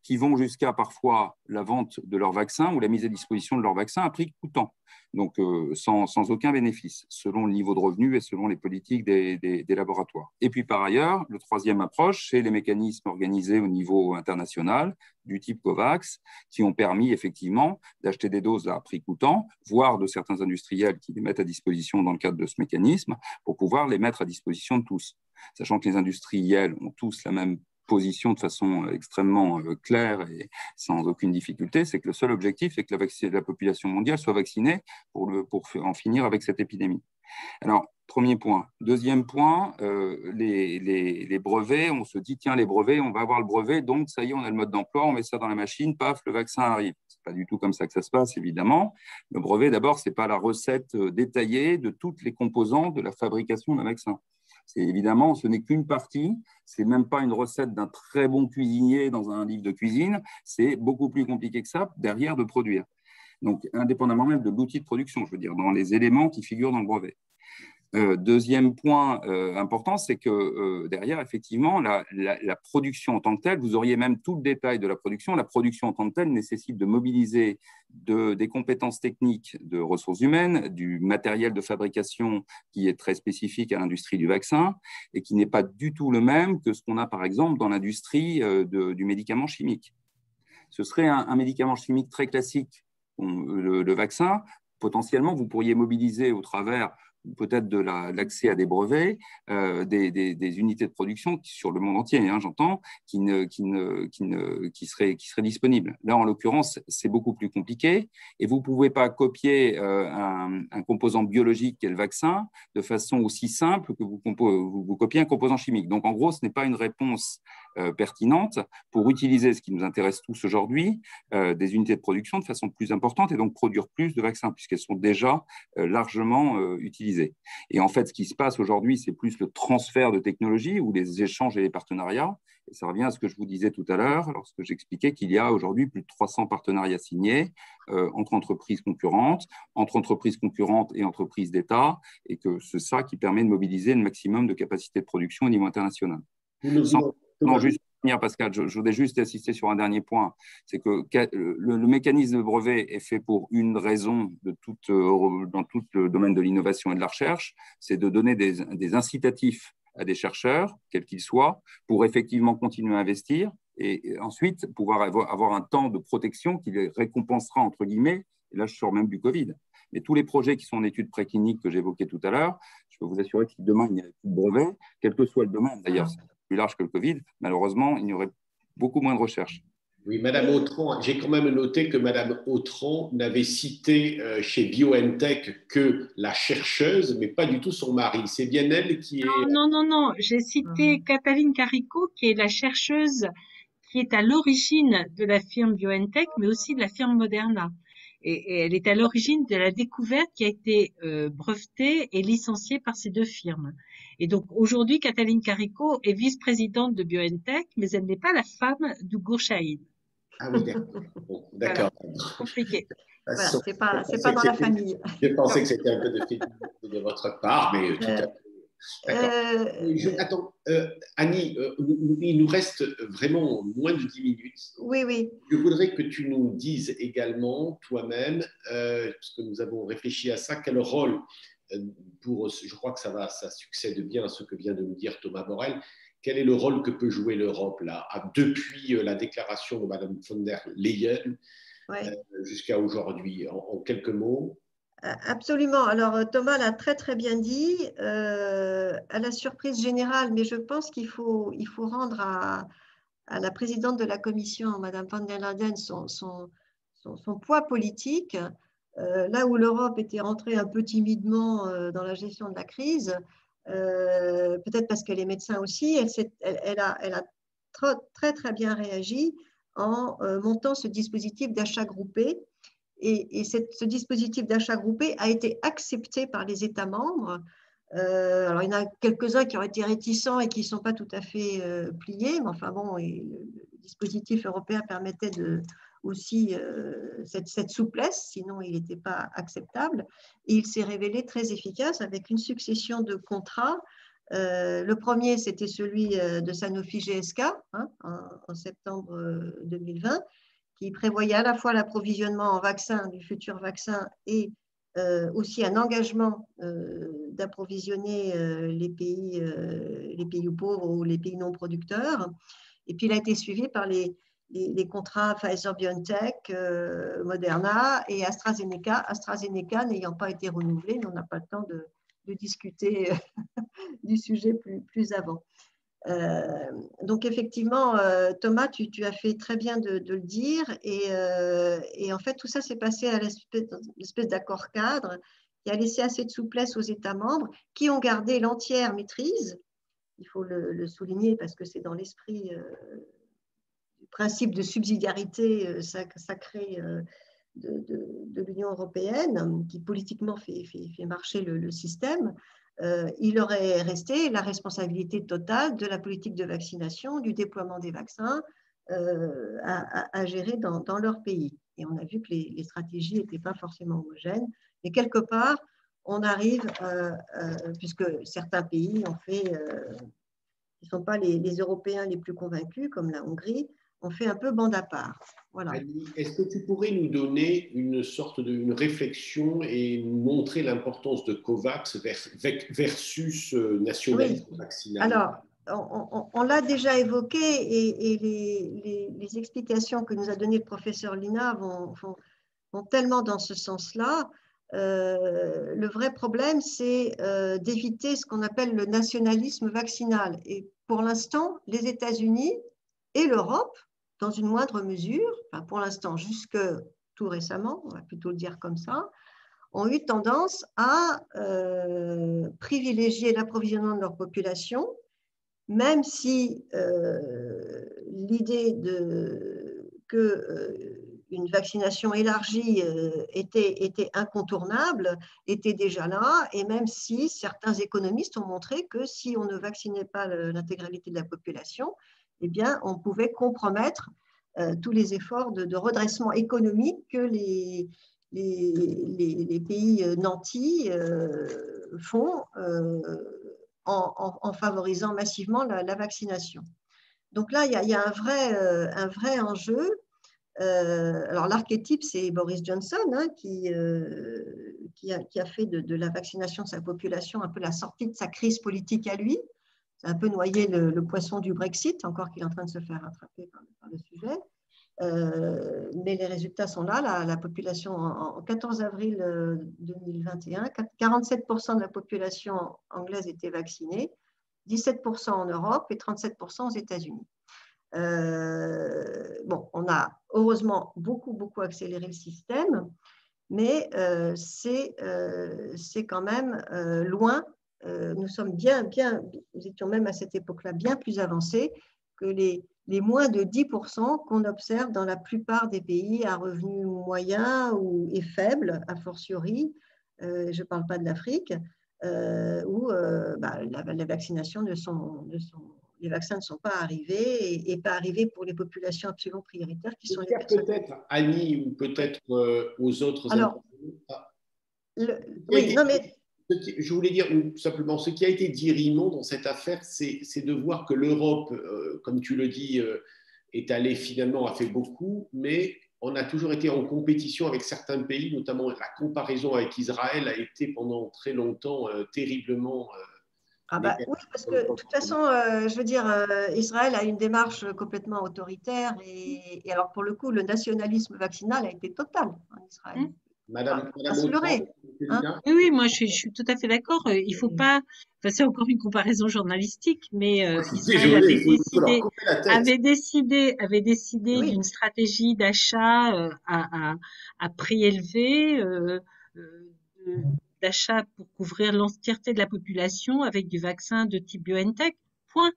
qui vont jusqu'à parfois la vente de leur vaccin ou la mise à disposition de leur vaccin à prix coûtant, donc sans aucun bénéfice, selon le niveau de revenu et selon les politiques des laboratoires. Et puis par ailleurs, le troisième approche, c'est les mécanismes organisés au niveau international, du type COVAX, qui ont permis effectivement d'acheter des doses à prix coûtant, voire de certains industriels qui les mettent à disposition dans le cadre de ce mécanisme, pour pouvoir les mettre à disposition de tous. Sachant que les industriels ont tous la même position de façon extrêmement claire et sans aucune difficulté, c'est que le seul objectif est que la population mondiale soit vaccinée pour en finir avec cette épidémie. Alors, premier point. Deuxième point, les brevets, on se dit, tiens, les brevets, on va avoir le brevet, donc ça y est, on a le mode d'emploi, on met ça dans la machine, paf, le vaccin arrive. C'est pas du tout comme ça que ça se passe, évidemment. Le brevet, d'abord, c'est pas la recette détaillée de toutes les composantes de la fabrication d'un vaccin. Évidemment, ce n'est qu'une partie, ce n'est même pas une recette d'un très bon cuisinier dans un livre de cuisine, c'est beaucoup plus compliqué que ça derrière de produire. Donc, indépendamment même de l'outil de production, je veux dire, dans les éléments qui figurent dans le brevet. Deuxième point important, c'est que derrière, effectivement, la production en tant que telle, vous auriez même tout le détail de la production. La production en tant que telle nécessite de mobiliser des compétences techniques de ressources humaines, du matériel de fabrication qui est très spécifique à l'industrie du vaccin et qui n'est pas du tout le même que ce qu'on a, par exemple, dans l'industrie du médicament chimique. Ce serait un médicament chimique très classique, le vaccin. Potentiellement, vous pourriez mobiliser au travers peut-être de l'accès à des brevets, des unités de production sur le monde entier, hein, j'entends, qui seraient disponibles. Là, en l'occurrence, c'est beaucoup plus compliqué et vous ne pouvez pas copier un composant biologique qui est le vaccin de façon aussi simple que vous copiez un composant chimique. Donc, en gros, ce n'est pas une réponse pertinente pour utiliser ce qui nous intéresse tous aujourd'hui, des unités de production de façon plus importante et donc produire plus de vaccins puisqu'elles sont déjà largement utilisées. Et en fait, ce qui se passe aujourd'hui, c'est plus le transfert de technologies ou les échanges et les partenariats. Et ça revient à ce que je vous disais tout à l'heure, lorsque j'expliquais qu'il y a aujourd'hui plus de 300 partenariats signés entre entreprises concurrentes et entreprises d'État, et que c'est ça qui permet de mobiliser le maximum de capacité de production au niveau international. Juste Pascal, je voudrais juste insister sur un dernier point, c'est que le mécanisme de brevet est fait pour une raison dans tout le domaine de l'innovation et de la recherche, c'est de donner des incitatifs à des chercheurs, quels qu'ils soient, pour effectivement continuer à investir et ensuite pouvoir avoir un temps de protection qui les récompensera, entre guillemets, et là je sors même du Covid. Mais tous les projets qui sont en études précliniques que j'évoquais tout à l'heure, je peux vous assurer que si demain il n'y avait plus de brevet, quel que soit le domaine d'ailleurs, plus large que le Covid, malheureusement, il y aurait beaucoup moins de recherche. Oui, Madame Autran, j'ai quand même noté que Madame Autran n'avait cité chez BioNTech que la chercheuse, mais pas du tout son mari. C'est bien elle qui est… Non. J'ai cité Katalin Karikó, qui est la chercheuse qui est à l'origine de la firme BioNTech, mais aussi de la firme Moderna. Et elle est à l'origine de la découverte qui a été brevetée et licenciée par ces deux firmes. Et donc aujourd'hui, Katalin Karikó est vice-présidente de BioNTech, mais elle n'est pas la femme d'Ugur Sahin. Ah oui, d'accord. Voilà, compliqué. Voilà, c'est pas dans la famille. Je pensais que c'était un peu de féminisme de votre part, mais tout à fait. D'accord. Attends, Annie, il nous reste vraiment moins de 10 minutes. Oui. Je voudrais que tu nous dises également, toi-même, parce que nous avons réfléchi à ça, quel rôle, je crois que ça succède bien à ce que vient de nous dire Thomas Borrell, quel est le rôle que peut jouer l'Europe là, depuis la déclaration de Mme von der Leyen jusqu'à aujourd'hui, en quelques mots? Absolument. Alors, Thomas l'a très, très bien dit. À la surprise générale, mais je pense qu'il faut rendre à la présidente de la Commission, Mme von der Leyen, son poids politique. Là où l'Europe était rentrée un peu timidement dans la gestion de la crise, peut-être parce qu'elle est médecin aussi, elle a très, très bien réagi en montant ce dispositif d'achat groupé. Et ce dispositif d'achat groupé a été accepté par les États membres. Alors, il y en a quelques-uns qui ont été réticents et qui ne sont pas tout à fait pliés, mais enfin bon, le dispositif européen permettait aussi cette souplesse, sinon il n'était pas acceptable. Et il s'est révélé très efficace avec une succession de contrats. Le premier, c'était celui de Sanofi GSK en septembre 2020, qui prévoyait à la fois l'approvisionnement en vaccins, du futur vaccin, et aussi un engagement d'approvisionner les pays pauvres ou les pays non producteurs. Et puis, il a été suivi par les contrats Pfizer-BioNTech, Moderna et AstraZeneca. AstraZeneca n'ayant pas été renouvelé, mais on n'a pas le temps de discuter du sujet plus avant. Donc effectivement, Thomas, tu as fait très bien de le dire et en fait tout ça s'est passé à l'espèce d'accord cadre qui a laissé assez de souplesse aux États membres qui ont gardé l'entière maîtrise, il faut le souligner parce que c'est dans l'esprit du principe de subsidiarité sacré de l'Union européenne qui politiquement fait marcher le système. il aurait resté la responsabilité totale de la politique de vaccination, du déploiement des vaccins à gérer dans leur pays. Et on a vu que les stratégies n'étaient pas forcément homogènes. Mais quelque part, on arrive, puisque certains pays ont fait, qui ne sont pas les Européens les plus convaincus, comme la Hongrie, ont fait un peu bande à part. Voilà. Annie, est-ce que tu pourrais nous donner une sorte de réflexion et nous montrer l'importance de COVAX versus nationalisme vaccinal? Alors, on l'a déjà évoqué et les explications que nous a données le professeur Lina vont tellement dans ce sens-là. Le vrai problème, c'est d'éviter ce qu'on appelle le nationalisme vaccinal. Et pour l'instant, les États-Unis et l'Europe, dans une moindre mesure, enfin pour l'instant, jusque tout récemment, on va plutôt le dire comme ça, ont eu tendance à privilégier l'approvisionnement de leur population, même si l'idée qu'une vaccination élargie était incontournable, était déjà là, et même si certains économistes ont montré que si on ne vaccinait pas l'intégralité de la population, eh bien, on pouvait compromettre tous les efforts de redressement économique que les pays nantis font en favorisant massivement la vaccination. Donc là, il y a un vrai enjeu. Alors l'archétype, c'est Boris Johnson, hein, qui a fait de la vaccination de sa population un peu la sortie de sa crise politique à lui. C'est un peu noyé le poisson du Brexit, encore qu'il est en train de se faire rattraper par le sujet. Mais les résultats sont là. La population, en 14 avril 2021, 47% de la population anglaise était vaccinée, 17% en Europe et 37% aux États-Unis. Bon, on a heureusement beaucoup accéléré le système, mais c'est quand même loin. Nous sommes nous étions même à cette époque-là bien plus avancés que les moins de 10% qu'on observe dans la plupart des pays à revenus moyens et faibles, a fortiori, je ne parle pas de l'Afrique, où les vaccinations les vaccins ne sont pas arrivés et pas arrivés pour les populations absolument prioritaires qui sont les personnes. Peut-être Annie ou peut-être aux autres. Alors, oui, non mais je voulais dire simplement, ce qui a été dit, Rimond, dans cette affaire, c'est de voir que l'Europe, comme tu le dis, est allée finalement, a fait beaucoup, mais on a toujours été en compétition avec certains pays, notamment la comparaison avec Israël a été pendant très longtemps terriblement... oui, parce que de toute façon, je veux dire, Israël a une démarche complètement autoritaire et alors pour le coup, le nationalisme vaccinal a été total en Israël. Madame Oui, moi je suis tout à fait d'accord. Il faut pas. Enfin, c'est encore une comparaison journalistique, mais Israël avait décidé d'une stratégie d'achat à prix élevé, d'achat pour couvrir l'entièreté de la population avec du vaccin de type BioNTech. Point.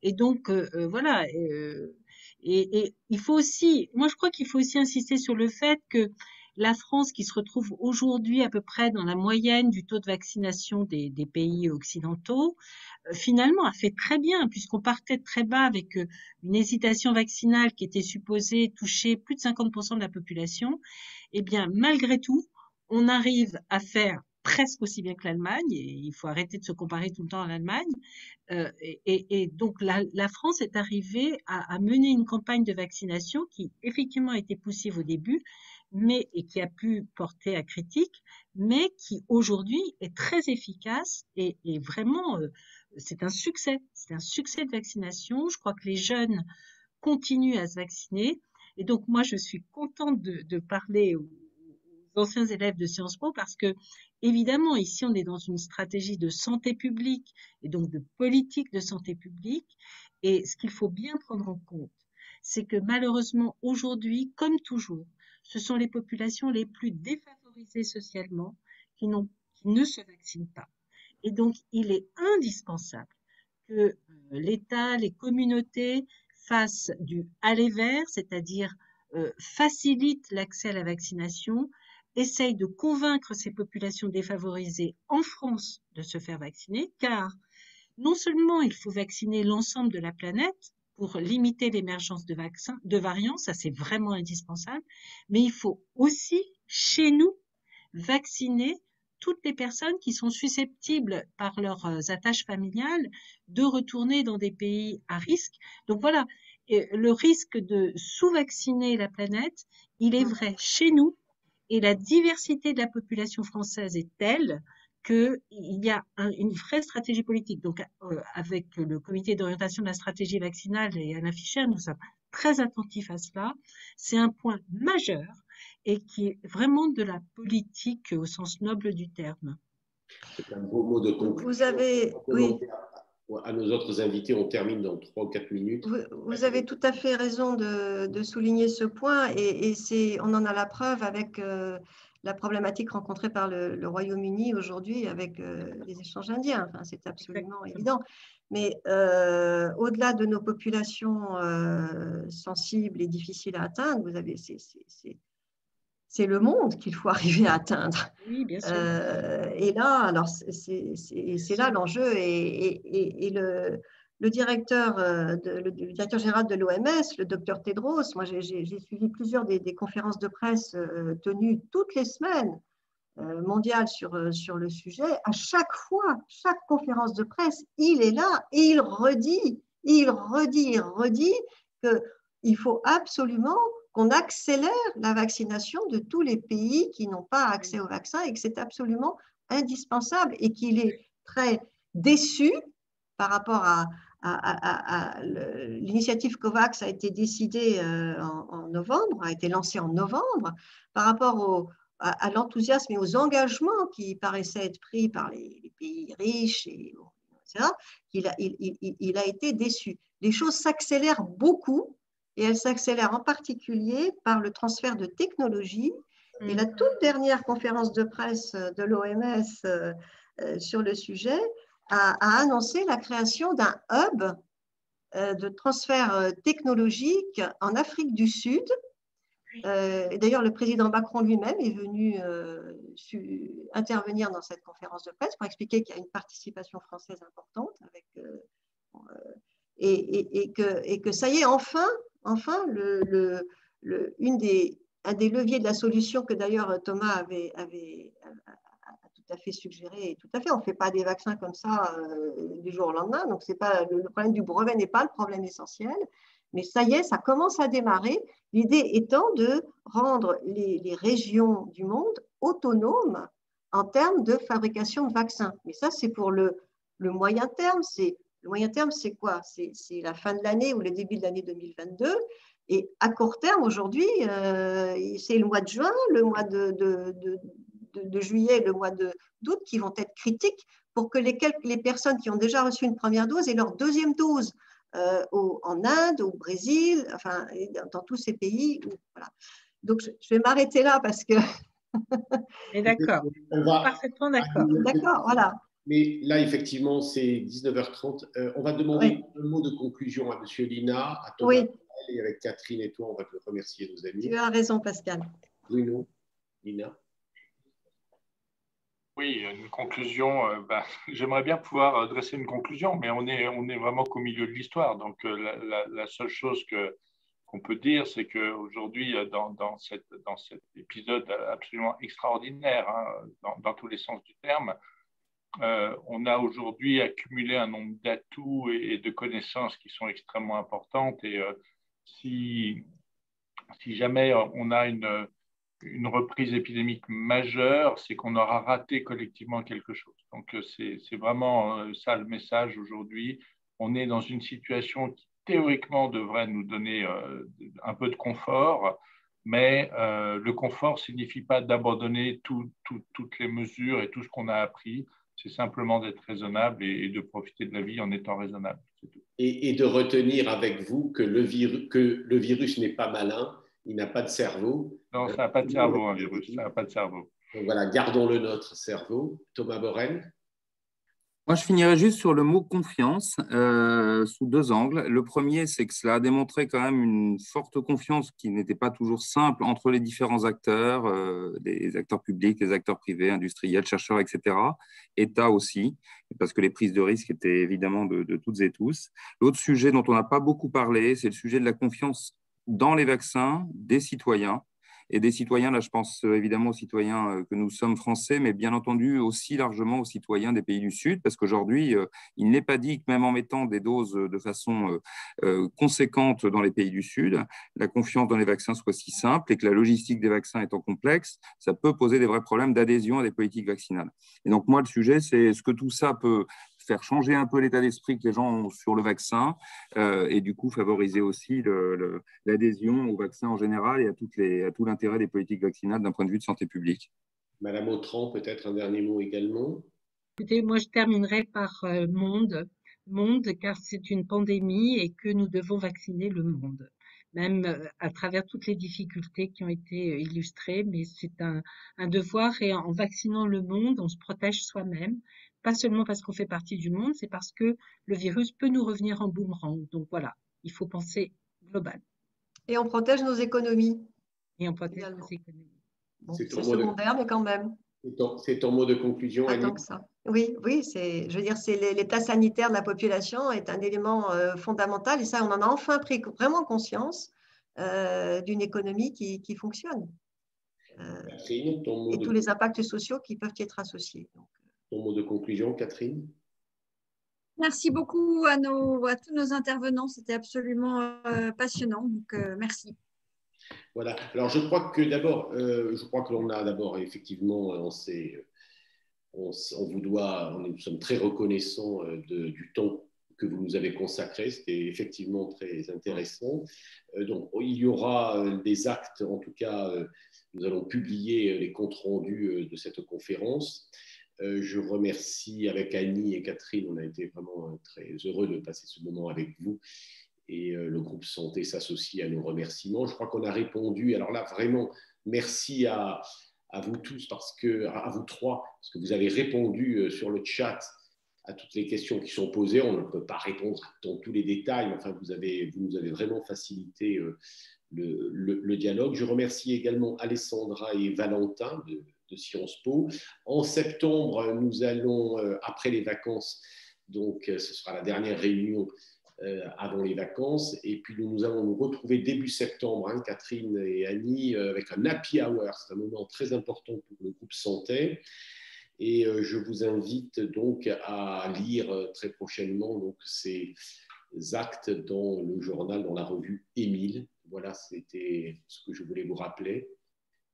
Et donc voilà. Et il faut aussi. Moi, je crois qu'il faut aussi insister sur le fait que la France, qui se retrouve aujourd'hui à peu près dans la moyenne du taux de vaccination des pays occidentaux, finalement a fait très bien, puisqu'on partait de très bas avec une hésitation vaccinale qui était supposée toucher plus de 50% de la population. Eh bien, malgré tout, on arrive à faire presque aussi bien que l'Allemagne, et il faut arrêter de se comparer tout le temps à l'Allemagne. Et donc, la France est arrivée à mener une campagne de vaccination qui, effectivement, a été poussive au début, et qui a pu porter à critique, mais qui aujourd'hui est très efficace et vraiment, c'est un succès. C'est un succès de vaccination. Je crois que les jeunes continuent à se vacciner. Et donc, moi, je suis contente de parler aux anciens élèves de Sciences Po parce que, évidemment, ici, on est dans une stratégie de santé publique et donc de politique de santé publique. Et ce qu'il faut bien prendre en compte, c'est que malheureusement, aujourd'hui, comme toujours, ce sont les populations les plus défavorisées socialement qui ne se vaccinent pas. Et donc, il est indispensable que l'État, les communautés fassent du aller vers, c'est-à-dire facilitent l'accès à la vaccination, essaye de convaincre ces populations défavorisées en France de se faire vacciner, car non seulement il faut vacciner l'ensemble de la planète pour limiter l'émergence de variants, ça c'est vraiment indispensable, mais il faut aussi, chez nous, vacciner toutes les personnes qui sont susceptibles, par leurs attaches familiales, de retourner dans des pays à risque. Donc voilà, le risque de sous-vacciner la planète, il est vrai chez nous, et la diversité de la population française est telle qu'il y a une vraie stratégie politique. Donc, avec le comité d'orientation de la stratégie vaccinale et Alain Fischer, nous sommes très attentifs à cela. C'est un point majeur et qui est vraiment de la politique au sens noble du terme. C'est un beau mot de conclusion. Vous avez, oui. À nos autres invités, on termine dans 3 ou 4 minutes. Vous avez tout à fait raison de souligner ce point et on en a la preuve avec la problématique rencontrée par le Royaume-Uni aujourd'hui avec les échanges indiens. Enfin, c'est absolument évident. Mais au-delà de nos populations sensibles et difficiles à atteindre, vous avez c'est le monde qu'il faut arriver à atteindre. Oui, bien sûr. Et là, alors c'est là l'enjeu et le directeur général de l'OMS, le docteur Tedros, moi j'ai suivi plusieurs des conférences de presse tenues toutes les semaines mondiales sur le sujet. À chaque fois, chaque conférence de presse, il est là et il redit qu'il faut absolument qu'on accélère la vaccination de tous les pays qui n'ont pas accès au vaccin et que c'est absolument indispensable et qu'il est très déçu par rapport à l'initiative COVAX a été décidée en novembre, a été lancée en novembre, par rapport à l'enthousiasme et aux engagements qui paraissaient être pris par les pays riches, etc., il a été déçu. Les choses s'accélèrent beaucoup et elles s'accélèrent en particulier par le transfert de technologies. Et la toute dernière conférence de presse de l'OMS sur le sujet a annoncé la création d'un hub de transfert technologique en Afrique du Sud. D'ailleurs, le président Macron lui-même est venu intervenir dans cette conférence de presse pour expliquer qu'il y a une participation française importante et que ça y est, enfin un des leviers de la solution que d'ailleurs Thomas avait tout à fait suggéré, et tout à fait, on ne fait pas des vaccins comme ça du jour au lendemain, donc c'est pas, le problème du brevet n'est pas le problème essentiel, mais ça y est, ça commence à démarrer, l'idée étant de rendre les régions du monde autonomes en termes de fabrication de vaccins. Mais ça, c'est pour le moyen terme. Le moyen terme, c'est quoi? C'est la fin de l'année ou le début de l'année 2022. Et à court terme, aujourd'hui, c'est le mois de juin, le mois de juillet, le mois d'août qui vont être critiques pour que les personnes qui ont déjà reçu une première dose aient leur deuxième dose en Inde, au Brésil, enfin, dans tous ces pays. Voilà. Donc, je vais m'arrêter là parce que… D'accord, parfaitement d'accord. D'accord, voilà. Mais là, effectivement, c'est 19h30. On va demander un mot de conclusion à M. Lina, à Thomas, et avec Catherine et toi, on va te remercier, nos amis. Tu as raison, Pascal. Bruno, Lina. Oui, une conclusion. J'aimerais bien pouvoir dresser une conclusion, mais on est vraiment qu'au milieu de l'histoire. Donc, la seule chose qu'on peut dire, c'est qu'aujourd'hui, dans cet épisode absolument extraordinaire, hein, dans tous les sens du terme, on a aujourd'hui accumulé un nombre d'atouts et de connaissances qui sont extrêmement importantes. Et si jamais on a une reprise épidémique majeure, c'est qu'on aura raté collectivement quelque chose. Donc, c'est vraiment ça le message aujourd'hui. On est dans une situation qui, théoriquement, devrait nous donner un peu de confort, mais le confort ne signifie pas d'abandonner toutes les mesures et tout ce qu'on a appris. C'est simplement d'être raisonnable et de profiter de la vie en étant raisonnable. C'est tout. Et de retenir avec vous que le virus n'est pas malin, il n'a pas de cerveau. Non, ça n'a pas de cerveau, un virus, ça n'a pas de cerveau. Donc voilà, gardons-le notre cerveau. Thomas Borel. Moi, je finirais juste sur le mot confiance sous deux angles. Le premier, c'est que cela a démontré quand même une forte confiance qui n'était pas toujours simple entre les différents acteurs, les acteurs publics, les acteurs privés, industriels, chercheurs, etc. État aussi, parce que les prises de risques étaient évidemment de toutes et tous. L'autre sujet dont on n'a pas beaucoup parlé, c'est le sujet de la confiance dans les vaccins des citoyens. Et des citoyens, là je pense évidemment aux citoyens que nous sommes français, mais bien entendu aussi largement aux citoyens des pays du Sud, parce qu'aujourd'hui, il n'est pas dit que même en mettant des doses de façon conséquente dans les pays du Sud, la confiance dans les vaccins soit si simple et que la logistique des vaccins étant complexe, ça peut poser des vrais problèmes d'adhésion à des politiques vaccinales. Et donc moi, le sujet, c'est est-ce que tout ça peut faire changer un peu l'état d'esprit que les gens ont sur le vaccin et du coup favoriser aussi l'adhésion au vaccin en général et à tout l'intérêt des politiques vaccinales d'un point de vue de santé publique. Madame Autran, peut-être un dernier mot également. Écoutez, moi, je terminerai par monde. Monde, car c'est une pandémie et que nous devons vacciner le monde, même à travers toutes les difficultés qui ont été illustrées, mais c'est un devoir et en vaccinant le monde, on se protège soi-même, pas seulement parce qu'on fait partie du monde, c'est parce que le virus peut nous revenir en boomerang. Donc voilà, il faut penser global Et on protège nos économies. et on protège Également. nos économies. Bon, c'est secondaire, mais quand même. C'est ton mot de conclusion, Pas Annie? tant que ça. Oui, oui, je veux dire, l'état sanitaire de la population est un élément fondamental et ça, on en a enfin pris vraiment conscience d'une économie qui fonctionne. Catherine, et tous les impacts sociaux qui peuvent y être associés. Donc, ton mot de conclusion, Catherine? Merci beaucoup à tous nos intervenants, c'était absolument passionnant, donc merci. Voilà. Alors, je crois que d'abord, l'on a d'abord effectivement, on vous doit, nous sommes très reconnaissants du temps que vous nous avez consacré. C'était effectivement très intéressant. Donc, il y aura des actes, en tout cas, nous allons publier les comptes rendus de cette conférence. Je remercie avec Annie et Catherine, on a été vraiment très heureux de passer ce moment avec vous. Et le groupe Santé s'associe à nos remerciements. Je crois qu'on a répondu. Alors là, vraiment, merci à vous tous, à vous trois, parce que vous avez répondu sur le chat à toutes les questions qui sont posées. On ne peut pas répondre dans tous les détails, mais enfin, vous nous avez vraiment facilité le dialogue. Je remercie également Alessandra et Valentin de Sciences Po. En septembre, nous allons, après les vacances, donc ce sera la dernière réunion avant les vacances. Et puis, nous allons nous retrouver début septembre, hein, Catherine et Annie, avec un happy hour. C'est un moment très important pour le groupe Santé. Et je vous invite donc à lire très prochainement donc, ces actes dans le journal, dans la revue Émile. Voilà, c'était ce que je voulais vous rappeler.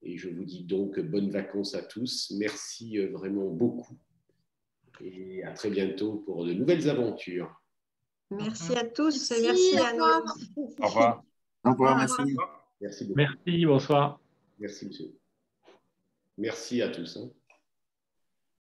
Et je vous dis donc bonnes vacances à tous. Merci vraiment beaucoup. Et à très bientôt pour de nouvelles aventures. Merci à tous Merci, et merci à nous. Au revoir. Au revoir, merci. Merci beaucoup. Merci, bonsoir. Merci, monsieur. Merci à tous. Hein.